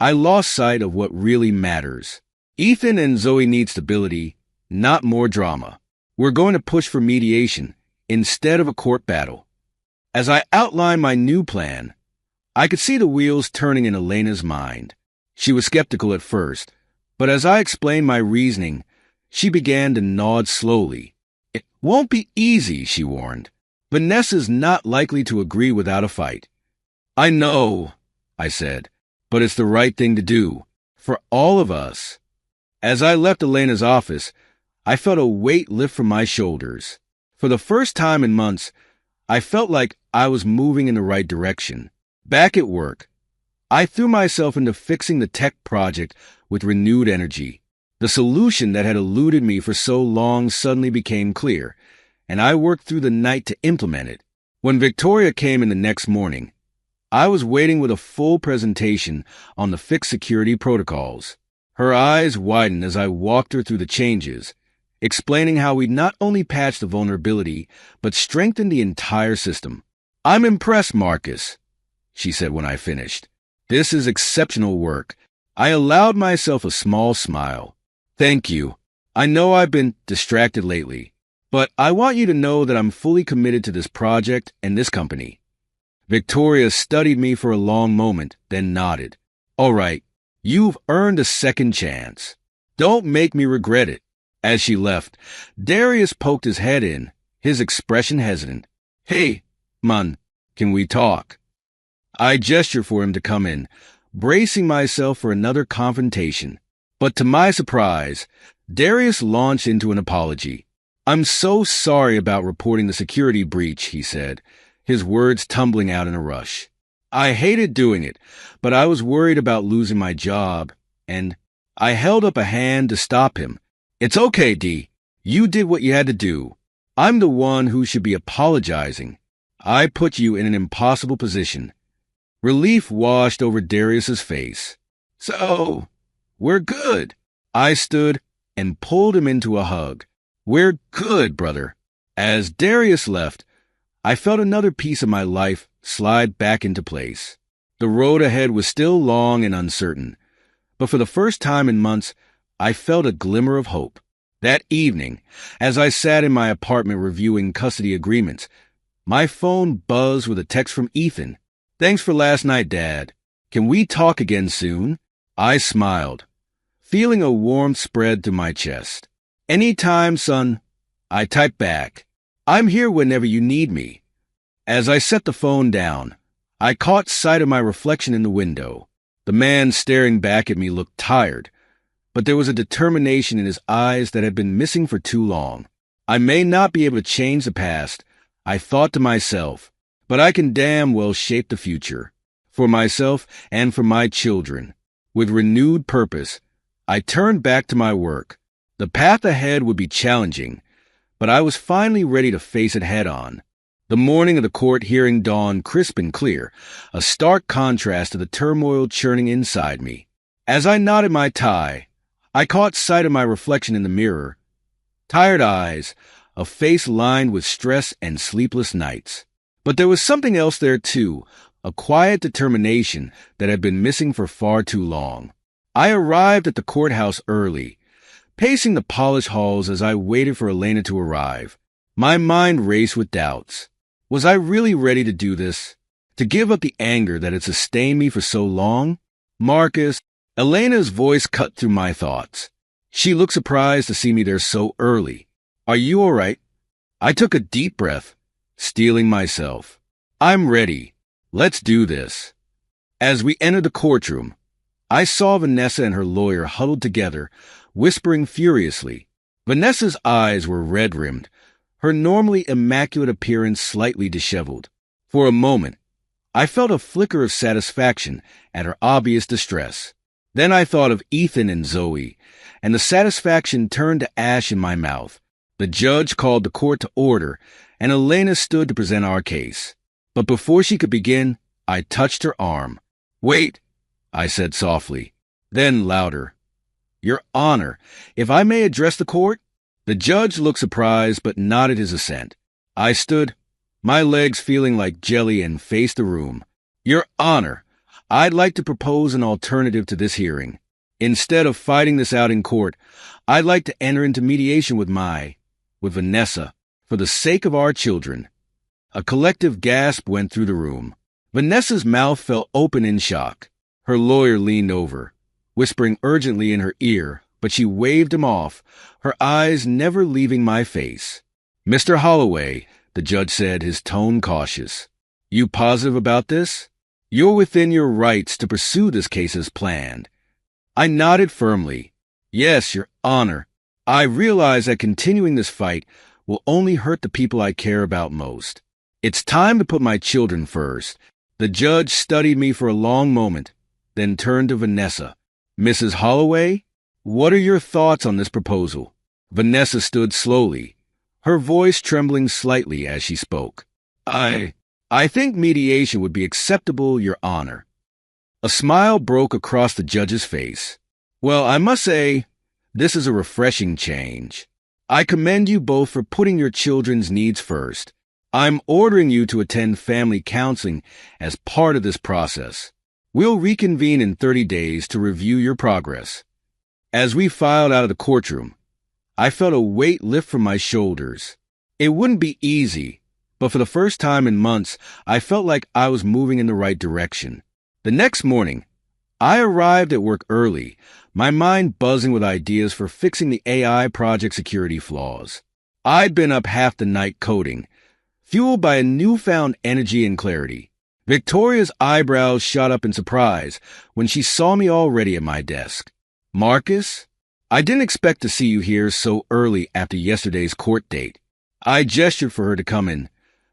I lost sight of what really matters. Ethan and Zoe need stability, not more drama. We're going to push for mediation instead of a court battle. As I outlined my new plan, I could see the wheels turning in Elena's mind. She was skeptical at first, but as I explained my reasoning, she began to nod slowly. It won't be easy, she warned. Vanessa's not likely to agree without a fight. I know, I said, but it's the right thing to do, for all of us. As I left Elena's office, I felt a weight lift from my shoulders. For the first time in months, I felt like I was moving in the right direction. Back at work, I threw myself into fixing the tech project with renewed energy. The solution that had eluded me for so long suddenly became clear, and I worked through the night to implement it. When Victoria came in the next morning, I was waiting with a full presentation on the fixed security protocols. Her eyes widened as I walked her through the changes, explaining how we'd not only patched the vulnerability, but strengthened the entire system. I'm impressed, Marcus, she said when I finished. This is exceptional work. I allowed myself a small smile. Thank you. I know I've been distracted lately, but I want you to know that I'm fully committed to this project and this company. Victoria studied me for a long moment, then nodded. All right, you've earned a second chance. Don't make me regret it. As she left, Darius poked his head in, his expression hesitant. Hey, man, can we talk? I gestured for him to come in, bracing myself for another confrontation. But to my surprise, Darius launched into an apology. I'm so sorry about reporting the security breach, he said, his words tumbling out in a rush. I hated doing it, but I was worried about losing my job, and I held up a hand to stop him. It's okay, D. You did what you had to do. I'm the one who should be apologizing. I put you in an impossible position. Relief washed over Darius's face. So, we're good. I stood and pulled him into a hug. We're good, brother. As Darius left, I felt another piece of my life slide back into place. The road ahead was still long and uncertain, but for the first time in months, I felt a glimmer of hope. That evening, as I sat in my apartment reviewing custody agreements, my phone buzzed with a text from Ethan. Thanks for last night, Dad. Can we talk again soon? I smiled, feeling a warmth spread through my chest. Anytime, son, I typed back. I'm here whenever you need me. As I set the phone down, I caught sight of my reflection in the window. The man staring back at me looked tired, but there was a determination in his eyes that had been missing for too long. I may not be able to change the past, I thought to myself, but I can damn well shape the future, for myself and for my children. With renewed purpose, I turned back to my work. The path ahead would be challenging, but I was finally ready to face it head on. The morning of the court hearing dawned crisp and clear, a stark contrast to the turmoil churning inside me. As I knotted my tie, I caught sight of my reflection in the mirror. Tired eyes, a face lined with stress and sleepless nights. But there was something else there too, a quiet determination that had been missing for far too long. I arrived at the courthouse early, pacing the polished halls as I waited for Elena to arrive. My mind raced with doubts. Was I really ready to do this? To give up the anger that had sustained me for so long? Marcus, Elena's voice cut through my thoughts. She looked surprised to see me there so early. Are you all right? I took a deep breath, steeling myself. I'm ready. Let's do this. As we entered the courtroom, I saw Vanessa and her lawyer huddled together, whispering furiously. Vanessa's eyes were red-rimmed, her normally immaculate appearance slightly disheveled. For a moment, I felt a flicker of satisfaction at her obvious distress. Then I thought of Ethan and Zoe, and the satisfaction turned to ash in my mouth. The judge called the court to order, and Elena stood to present our case. But before she could begin, I touched her arm. Wait, I said softly, then louder. Your Honor, if I may address the court? The judge looked surprised but nodded his assent. I stood, my legs feeling like jelly, and faced the room. Your Honor, I'd like to propose an alternative to this hearing. Instead of fighting this out in court, I'd like to enter into mediation with Vanessa, for the sake of our children. A collective gasp went through the room. Vanessa's mouth fell open in shock. Her lawyer leaned over, whispering urgently in her ear, but she waved him off, her eyes never leaving my face. Mr. Holloway, the judge said, his tone cautious. You positive about this? You're within your rights to pursue this case as planned. I nodded firmly. Yes, Your Honor. I realize that continuing this fight will only hurt the people I care about most. It's time to put my children first. The judge studied me for a long moment, then turned to Vanessa. Mrs. Holloway, what are your thoughts on this proposal? Vanessa stood slowly, her voice trembling slightly as she spoke. I think mediation would be acceptable, Your Honor. A smile broke across the judge's face. Well, I must say, this is a refreshing change. I commend you both for putting your children's needs first. I'm ordering you to attend family counseling as part of this process. We'll reconvene in 30 days to review your progress. As we filed out of the courtroom, I felt a weight lift from my shoulders. It wouldn't be easy, but for the first time in months, I felt like I was moving in the right direction. The next morning, I arrived at work early, my mind buzzing with ideas for fixing the AI project security flaws. I'd been up half the night coding, fueled by a newfound energy and clarity. Victoria's eyebrows shot up in surprise when she saw me already at my desk. Marcus, I didn't expect to see you here so early after yesterday's court date. I gestured for her to come in,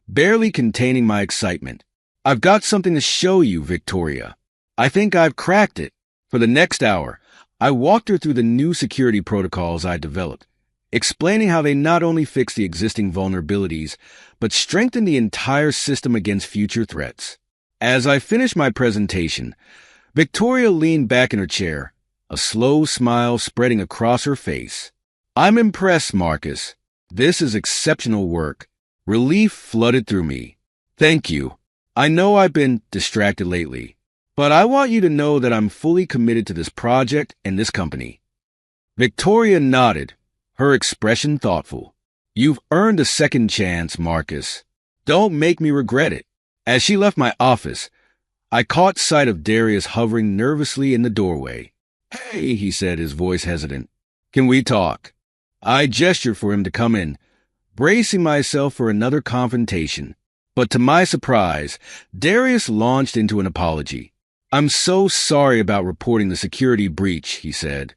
barely containing my excitement. I've got something to show you, Victoria. I think I've cracked it. For the next hour, I walked her through the new security protocols I developed, explaining how they not only fix the existing vulnerabilities, but strengthen the entire system against future threats. As I finished my presentation, Victoria leaned back in her chair, a slow smile spreading across her face. I'm impressed, Marcus. This is exceptional work. Relief flooded through me. Thank you. I know I've been distracted lately, but I want you to know that I'm fully committed to this project and this company. Victoria nodded, her expression thoughtful. You've earned a second chance, Marcus. Don't make me regret it. As she left my office, I caught sight of Darius hovering nervously in the doorway. Hey, he said, his voice hesitant. Can we talk? I gestured for him to come in, bracing myself for another confrontation. But to my surprise, Darius launched into an apology. I'm so sorry about reporting the security breach, he said,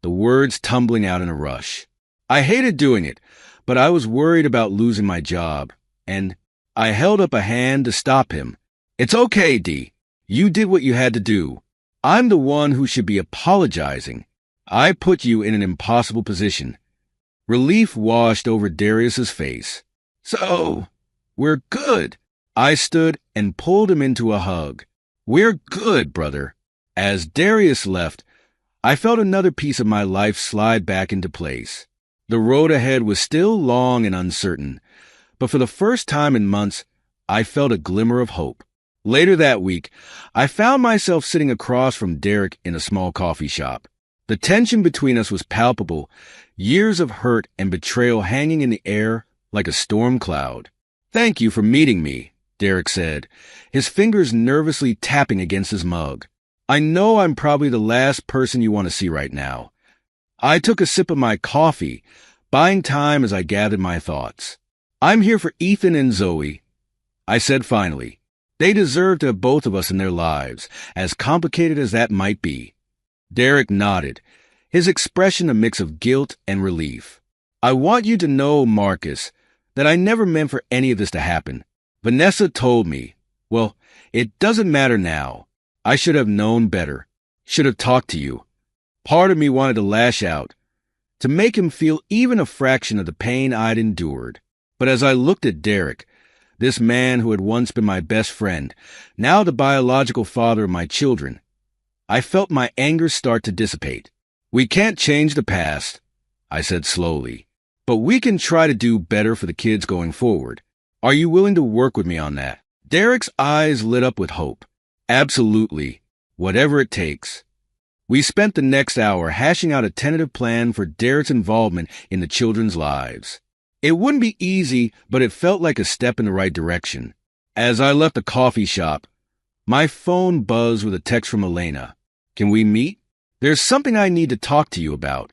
the words tumbling out in a rush. I hated doing it, but I was worried about losing my job, and I held up a hand to stop him. It's okay, D. You did what you had to do. I'm the one who should be apologizing. I put you in an impossible position. Relief washed over Darius's face. So, we're good. I stood and pulled him into a hug. We're good, brother. As Darius left, I felt another piece of my life slide back into place. The road ahead was still long and uncertain, but for the first time in months, I felt a glimmer of hope. Later that week, I found myself sitting across from Derek in a small coffee shop. The tension between us was palpable, years of hurt and betrayal hanging in the air like a storm cloud. "Thank you for meeting me," Derek said, his fingers nervously tapping against his mug. "I know I'm probably the last person you want to see right now." I took a sip of my coffee, buying time as I gathered my thoughts. "I'm here for Ethan and Zoe," I said finally. "They deserve to have both of us in their lives, as complicated as that might be." Derek nodded, his expression a mix of guilt and relief. "I want you to know, Marcus, that I never meant for any of this to happen. Vanessa told me. Well, it doesn't matter now. I should have known better. Should have talked to you." Part of me wanted to lash out, to make him feel even a fraction of the pain I'd endured. But as I looked at Derek, this man who had once been my best friend, now the biological father of my children, I felt my anger start to dissipate. "We can't change the past," I said slowly, "but we can try to do better for the kids going forward. Are you willing to work with me on that?" Derek's eyes lit up with hope. "Absolutely. Whatever it takes." We spent the next hour hashing out a tentative plan for Derek's involvement in the children's lives. It wouldn't be easy, but it felt like a step in the right direction. As I left the coffee shop, my phone buzzed with a text from Elena. "Can we meet? There's something I need to talk to you about."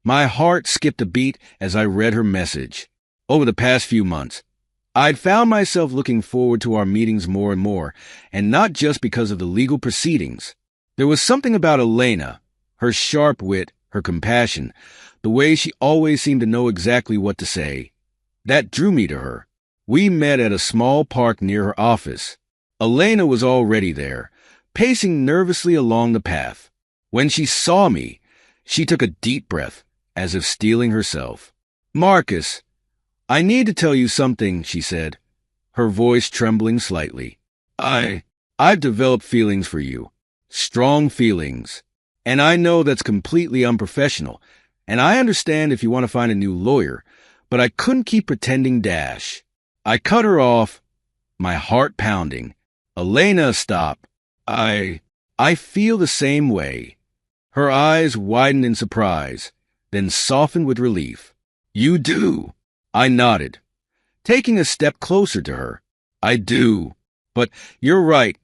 My heart skipped a beat as I read her message. Over the past few months, I'd found myself looking forward to our meetings more and more, and not just because of the legal proceedings. There was something about Elena, her sharp wit, her compassion, the way she always seemed to know exactly what to say, that drew me to her. We met at a small park near her office. Elena was already there, pacing nervously along the path. When she saw me, she took a deep breath, as if steeling herself. "Marcus, I need to tell you something," she said, her voice trembling slightly. I've developed feelings for you. Strong feelings. And I know that's completely unprofessional, and I understand if you want to find a new lawyer, but I couldn't keep pretending dash. I cut her off, my heart pounding. "Elena, stop. I feel the same way." Her eyes widened in surprise, then softened with relief. "You do?" I nodded, taking a step closer to her. "I do. But you're right.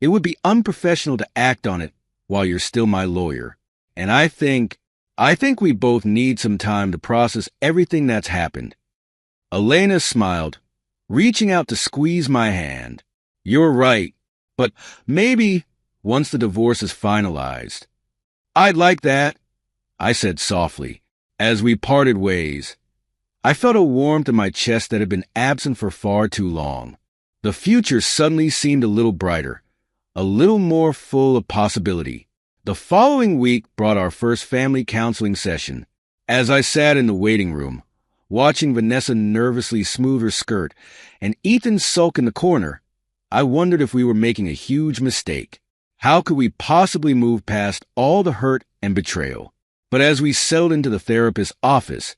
It would be unprofessional to act on it while you're still my lawyer. And I think we both need some time to process everything that's happened." Elena smiled, reaching out to squeeze my hand. "You're right. But maybe once the divorce is finalized." "I'd like that," I said softly. As we parted ways, I felt a warmth in my chest that had been absent for far too long. The future suddenly seemed a little brighter, a little more full of possibility. The following week brought our first family counseling session. As I sat in the waiting room, watching Vanessa nervously smooth her skirt and Ethan sulk in the corner, I wondered if we were making a huge mistake. How could we possibly move past all the hurt and betrayal? But as we settled into the therapist's office,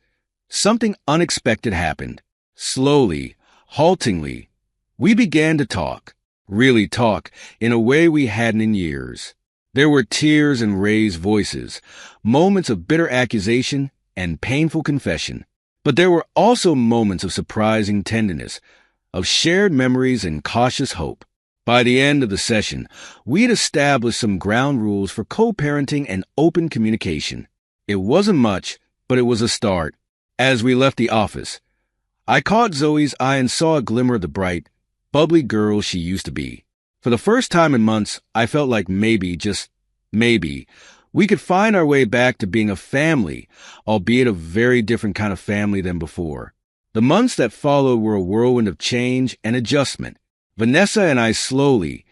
something unexpected happened. Slowly, haltingly, we began to talk. Really talk, in a way we hadn't in years. There were tears and raised voices, moments of bitter accusation and painful confession. But there were also moments of surprising tenderness, of shared memories and cautious hope. By the end of the session, we had established some ground rules for co-parenting and open communication. It wasn't much, but it was a start. As we left the office, I caught Zoe's eye and saw a glimmer of the bright, bubbly girl she used to be. For the first time in months, I felt like maybe, just maybe, we could find our way back to being a family, albeit a very different kind of family than before. The months that followed were a whirlwind of change and adjustment. Vanessa and I slowly,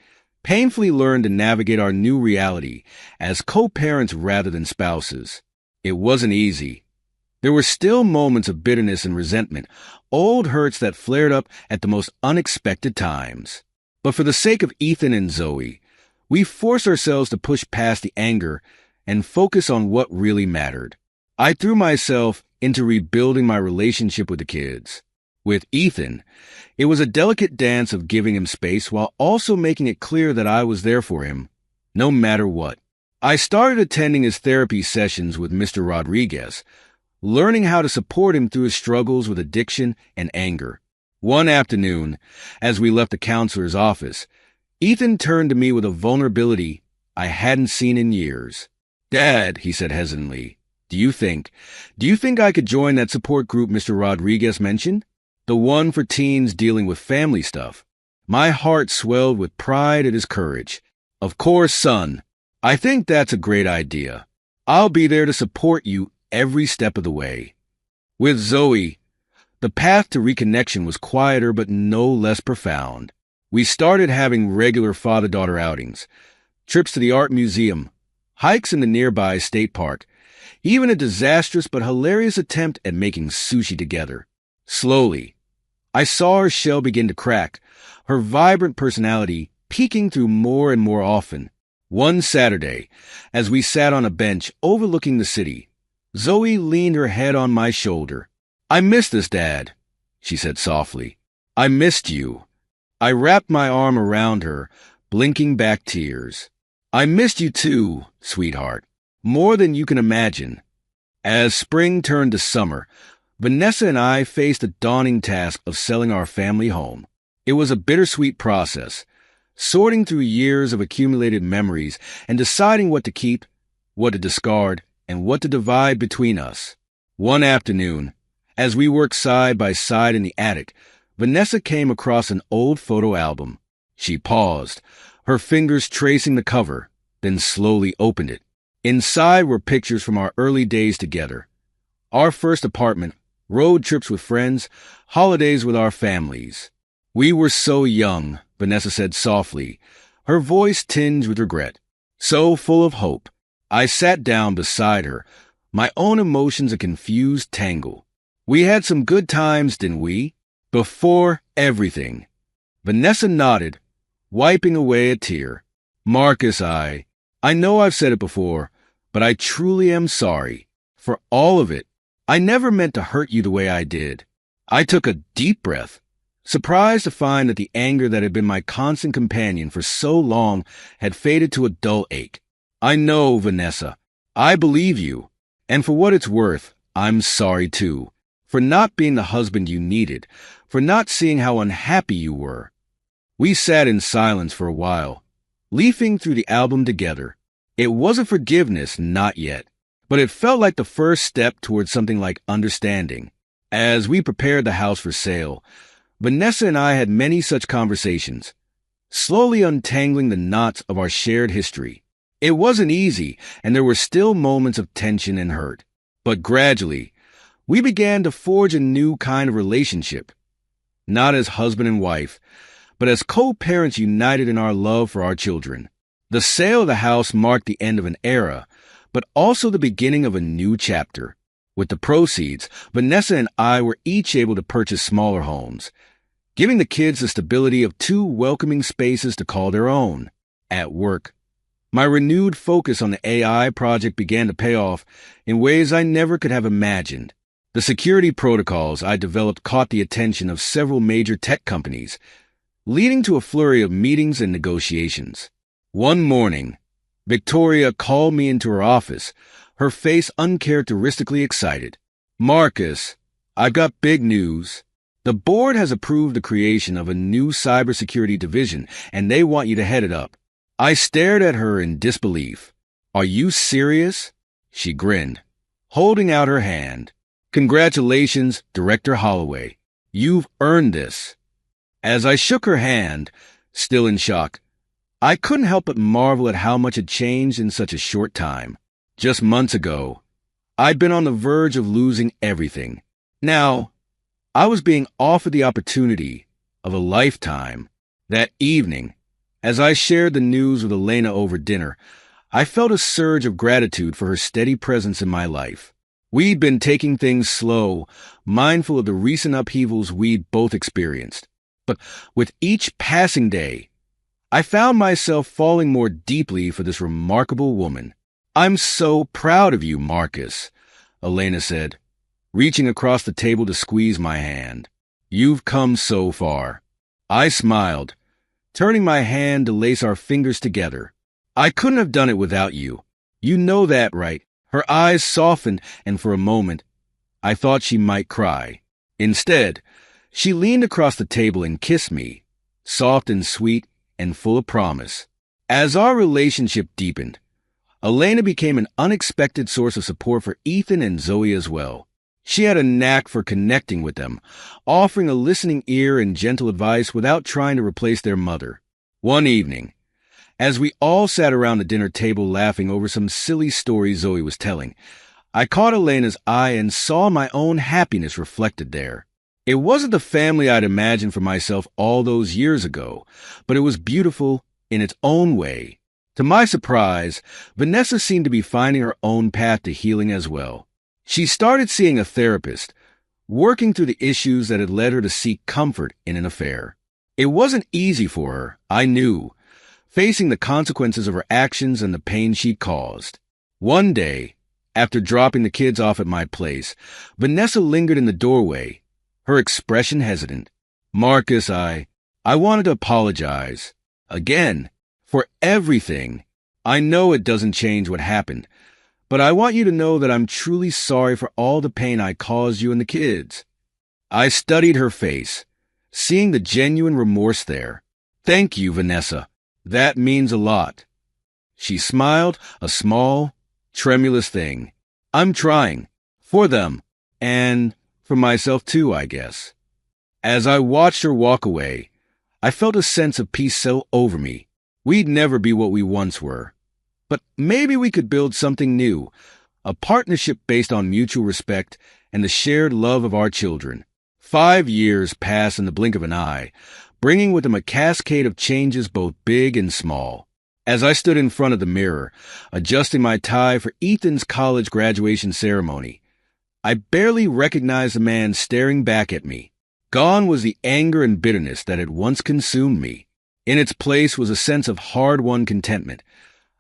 painfully learned to navigate our new reality as co-parents rather than spouses. It wasn't easy. There were still moments of bitterness and resentment, old hurts that flared up at the most unexpected times. But for the sake of Ethan and Zoe, we forced ourselves to push past the anger and focus on what really mattered. I threw myself into rebuilding my relationship with the kids. With Ethan, it was a delicate dance of giving him space while also making it clear that I was there for him, no matter what. I started attending his therapy sessions with Mr. Rodriguez, learning how to support him through his struggles with addiction and anger. One afternoon, as we left the counselor's office, Ethan turned to me with a vulnerability I hadn't seen in years. "Dad," he said hesitantly, do you think I could join that support group Mr. Rodriguez mentioned? The one for teens dealing with family stuff." My heart swelled with pride at his courage. "Of course, son. I think that's a great idea. I'll be there to support you every step of the way." With Zoe, the path to reconnection was quieter but no less profound. We started having regular father-daughter outings, trips to the art museum, hikes in the nearby state park, even a disastrous but hilarious attempt at making sushi together. Slowly, I saw her shell begin to crack, her vibrant personality peeking through more and more often. One Saturday, as we sat on a bench overlooking the city, Zoe leaned her head on my shoulder. "I missed this, Dad," she said softly. "I missed you." I wrapped my arm around her, blinking back tears. "I missed you too, sweetheart. More than you can imagine." As spring turned to summer, Vanessa and I faced the daunting task of selling our family home. It was a bittersweet process, sorting through years of accumulated memories and deciding what to keep, what to discard, and what to divide between us. One afternoon, as we worked side by side in the attic, Vanessa came across an old photo album. She paused, her fingers tracing the cover, then slowly opened it. Inside were pictures from our early days together. Our first apartment, road trips with friends, holidays with our families. "We were so young," Vanessa said softly, her voice tinged with regret. So full of hope. I sat down beside her, my own emotions a confused tangle. "We had some good times, didn't we? Before everything." Vanessa nodded, wiping away a tear. "Marcus, I know I've said it before, but I truly am sorry. For all of it. I never meant to hurt you the way I did." I took a deep breath, surprised to find that the anger that had been my constant companion for so long had faded to a dull ache. "I know, Vanessa. I believe you. And for what it's worth, I'm sorry too. For not being the husband you needed. For not seeing how unhappy you were." We sat in silence for a while, leafing through the album together. It wasn't forgiveness, not yet, but it felt like the first step towards something like understanding. As we prepared the house for sale, Vanessa and I had many such conversations, slowly untangling the knots of our shared history. It wasn't easy, and there were still moments of tension and hurt. But gradually, we began to forge a new kind of relationship, not as husband and wife, but as co-parents united in our love for our children. The sale of the house marked the end of an era, but also the beginning of a new chapter. With the proceeds, Vanessa and I were each able to purchase smaller homes, giving the kids the stability of two welcoming spaces to call their own. At work, my renewed focus on the AI project began to pay off in ways I never could have imagined. The security protocols I developed caught the attention of several major tech companies, leading to a flurry of meetings and negotiations. One morning, Victoria called me into her office, her face uncharacteristically excited. "Marcus, I've got big news. The board has approved the creation of a new cybersecurity division, and they want you to head it up." I stared at her in disbelief. "Are you serious?" She grinned, holding out her hand. "Congratulations, Director Holloway. You've earned this." As I shook her hand, still in shock, I couldn't help but marvel at how much had changed in such a short time. Just months ago, I'd been on the verge of losing everything. Now, I was being offered the opportunity of a lifetime. That evening, as I shared the news with Elena over dinner, I felt a surge of gratitude for her steady presence in my life. We'd been taking things slow, mindful of the recent upheavals we'd both experienced. But with each passing day, I found myself falling more deeply for this remarkable woman. "I'm so proud of you, Marcus," Elena said, reaching across the table to squeeze my hand. "You've come so far." I smiled, turning my hand to lace our fingers together. "I couldn't have done it without you. You know that, right?" Her eyes softened, and for a moment, I thought she might cry. Instead, she leaned across the table and kissed me, soft and sweet and full of promise. As our relationship deepened, Elena became an unexpected source of support for Ethan and Zoe as well. She had a knack for connecting with them, offering a listening ear and gentle advice without trying to replace their mother. One evening, as we all sat around the dinner table laughing over some silly story Zoe was telling, I caught Elena's eye and saw my own happiness reflected there. It wasn't the family I'd imagined for myself all those years ago, but it was beautiful in its own way. To my surprise, Vanessa seemed to be finding her own path to healing as well. She started seeing a therapist, working through the issues that had led her to seek comfort in an affair. It wasn't easy for her, I knew, facing the consequences of her actions and the pain she'd caused. One day, after dropping the kids off at my place, Vanessa lingered in the doorway, her expression hesitant. Marcus, I wanted to apologize. Again, for everything. I know it doesn't change what happened, but I want you to know that I'm truly sorry for all the pain I caused you and the kids. I studied her face, seeing the genuine remorse there. Thank you, Vanessa. That means a lot. She smiled, a small, tremulous thing. I'm trying. For them. And for myself too, I guess. As I watched her walk away, I felt a sense of peace settle over me. We'd never be what we once were. But maybe we could build something new, a partnership based on mutual respect and the shared love of our children. 5 years passed in the blink of an eye, bringing with them a cascade of changes both big and small. As I stood in front of the mirror, adjusting my tie for Ethan's college graduation ceremony, I barely recognized the man staring back at me. Gone was the anger and bitterness that had once consumed me. In its place was a sense of hard-won contentment,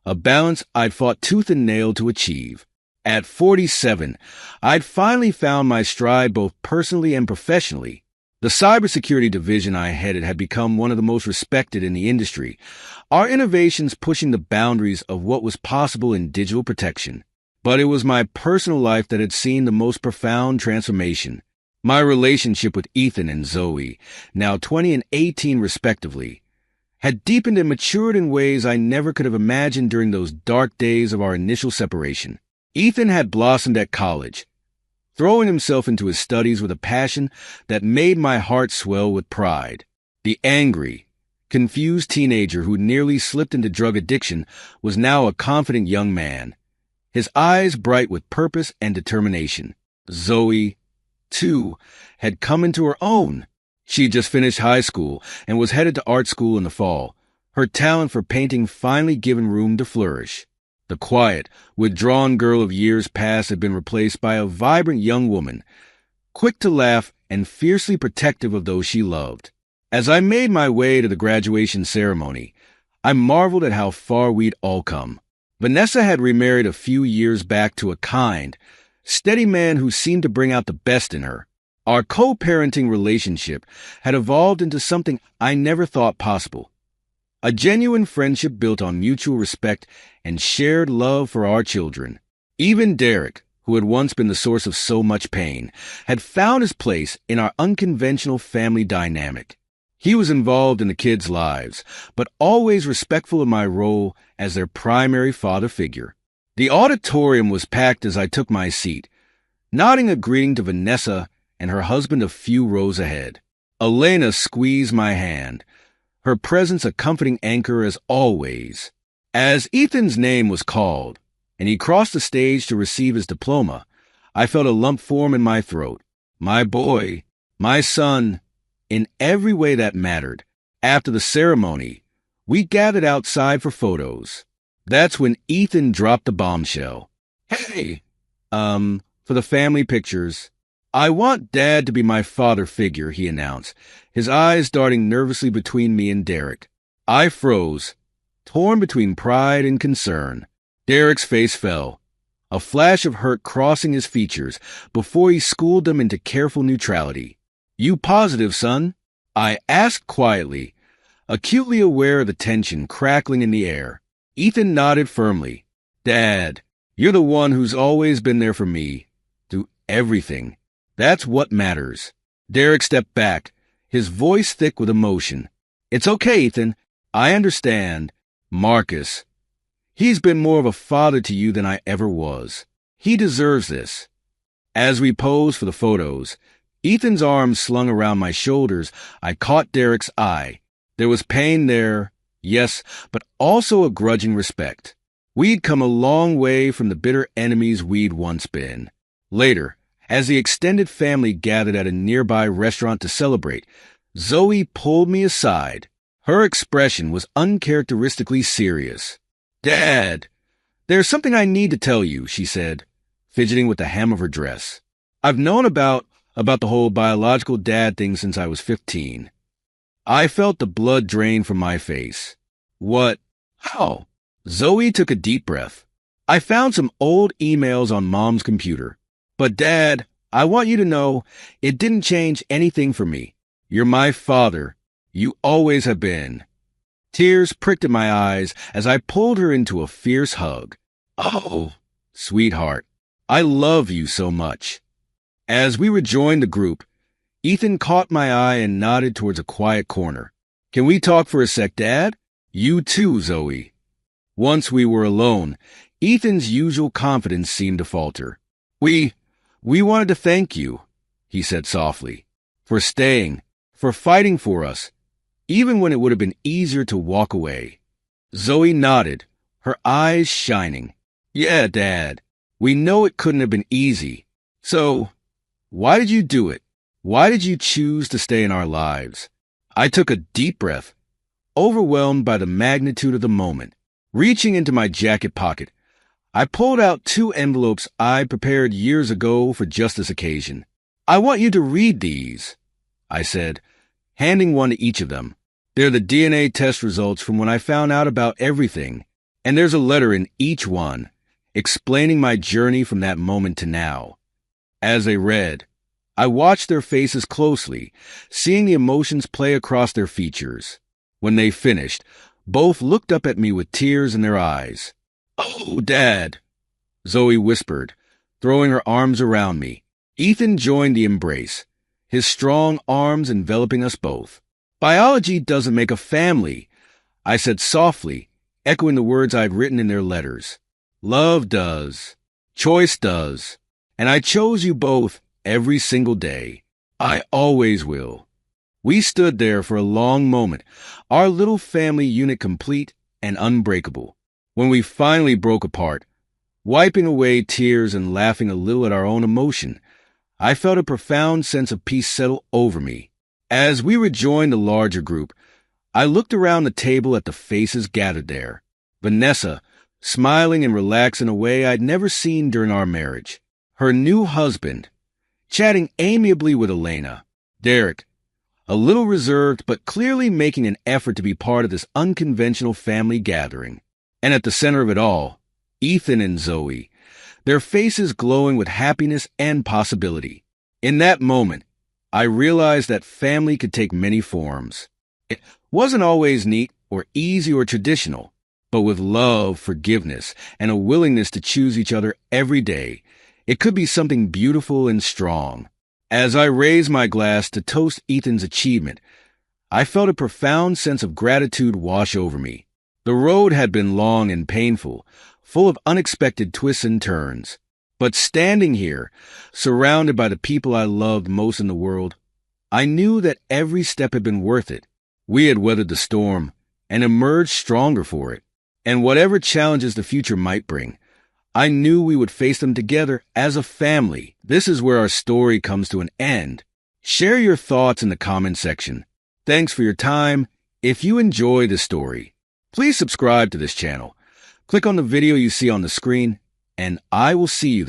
a balance I'd fought tooth and nail to achieve. At 47, I'd finally found my stride both personally and professionally. The cybersecurity division I headed had become one of the most respected in the industry, our innovations pushing the boundaries of what was possible in digital protection. But it was my personal life that had seen the most profound transformation. My relationship with Ethan and Zoe, now 20 and 18 respectively, had deepened and matured in ways I never could have imagined during those dark days of our initial separation. Ethan had blossomed at college, throwing himself into his studies with a passion that made my heart swell with pride. The angry, confused teenager who nearly slipped into drug addiction was now a confident young man, his eyes bright with purpose and determination. Zoe, too, had come into her own. She had just finished high school and was headed to art school in the fall, her talent for painting finally given room to flourish. The quiet, withdrawn girl of years past had been replaced by a vibrant young woman, quick to laugh and fiercely protective of those she loved. As I made my way to the graduation ceremony, I marveled at how far we'd all come. Vanessa had remarried a few years back to a kind, steady man who seemed to bring out the best in her. Our co-parenting relationship had evolved into something I never thought possible. A genuine friendship built on mutual respect and shared love for our children. Even Derek, who had once been the source of so much pain, had found his place in our unconventional family dynamic. He was involved in the kids' lives, but always respectful of my role as their primary father figure. The auditorium was packed as I took my seat, nodding a greeting to Vanessa and her husband a few rows ahead. Elena squeezed my hand, her presence a comforting anchor as always. As Ethan's name was called, and he crossed the stage to receive his diploma, I felt a lump form in my throat. My boy, my son, in every way that mattered. After the ceremony, we gathered outside for photos. That's when Ethan dropped the bombshell. Hey, for the family pictures, I want Dad to be my father figure, he announced, his eyes darting nervously between me and Derek. I froze, torn between pride and concern. Derek's face fell, a flash of hurt crossing his features before he schooled them into careful neutrality. You positive, son? I asked quietly, acutely aware of the tension crackling in the air. Ethan nodded firmly. Dad, you're the one who's always been there for me, through everything. That's what matters. Derek stepped back, his voice thick with emotion. It's okay, Ethan. I understand. Marcus. He's been more of a father to you than I ever was. He deserves this. As we posed for the photos, Ethan's arms slung around my shoulders, I caught Derek's eye. There was pain there, yes, but also a grudging respect. We'd come a long way from the bitter enemies we'd once been. Later, as the extended family gathered at a nearby restaurant to celebrate, Zoe pulled me aside. Her expression was uncharacteristically serious. Dad, there's something I need to tell you, she said, fidgeting with the hem of her dress. I've known about the whole biological dad thing since I was 15. I felt the blood drain from my face. What? How? Zoe took a deep breath. I found some old emails on Mom's computer. But Dad, I want you to know it didn't change anything for me. You're my father. You always have been. Tears pricked at my eyes as I pulled her into a fierce hug. Oh, sweetheart, I love you so much. As we rejoined the group, Ethan caught my eye and nodded towards a quiet corner. Can we talk for a sec, Dad? You too, Zoe. Once we were alone, Ethan's usual confidence seemed to falter. We wanted to thank you, he said softly, for staying, for fighting for us, even when it would have been easier to walk away. Zoe nodded, her eyes shining. Yeah, Dad, we know it couldn't have been easy. So, why did you do it? Why did you choose to stay in our lives? I took a deep breath, overwhelmed by the magnitude of the moment. Reaching into my jacket pocket, I pulled out 2 envelopes I prepared years ago for just this occasion. I want you to read these, I said, handing one to each of them. They're the DNA test results from when I found out about everything, and there's a letter in each one, explaining my journey from that moment to now. As they read, I watched their faces closely, seeing the emotions play across their features. When they finished, both looked up at me with tears in their eyes. Oh, Dad, Zoe whispered, throwing her arms around me. Ethan joined the embrace, his strong arms enveloping us both. Biology doesn't make a family, I said softly, echoing the words I'd written in their letters. Love does. Choice does. And I chose you both every single day. I always will. We stood there for a long moment, our little family unit complete and unbreakable. When we finally broke apart, wiping away tears and laughing a little at our own emotion, I felt a profound sense of peace settle over me. As we rejoined the larger group, I looked around the table at the faces gathered there. Vanessa, smiling and relaxed in a way I'd never seen during our marriage. Her new husband, chatting amiably with Elena. Derek, a little reserved but clearly making an effort to be part of this unconventional family gathering. And at the center of it all, Ethan and Zoe, their faces glowing with happiness and possibility. In that moment, I realized that family could take many forms. It wasn't always neat or easy or traditional, but with love, forgiveness, and a willingness to choose each other every day, it could be something beautiful and strong. As I raised my glass to toast Ethan's achievement, I felt a profound sense of gratitude wash over me. The road had been long and painful, full of unexpected twists and turns. But standing here, surrounded by the people I loved most in the world, I knew that every step had been worth it. We had weathered the storm and emerged stronger for it. And whatever challenges the future might bring, I knew we would face them together as a family. This is where our story comes to an end. Share your thoughts in the comment section. Thanks for your time. If you enjoy this story, please subscribe to this channel. Click on the video you see on the screen, and I will see you there.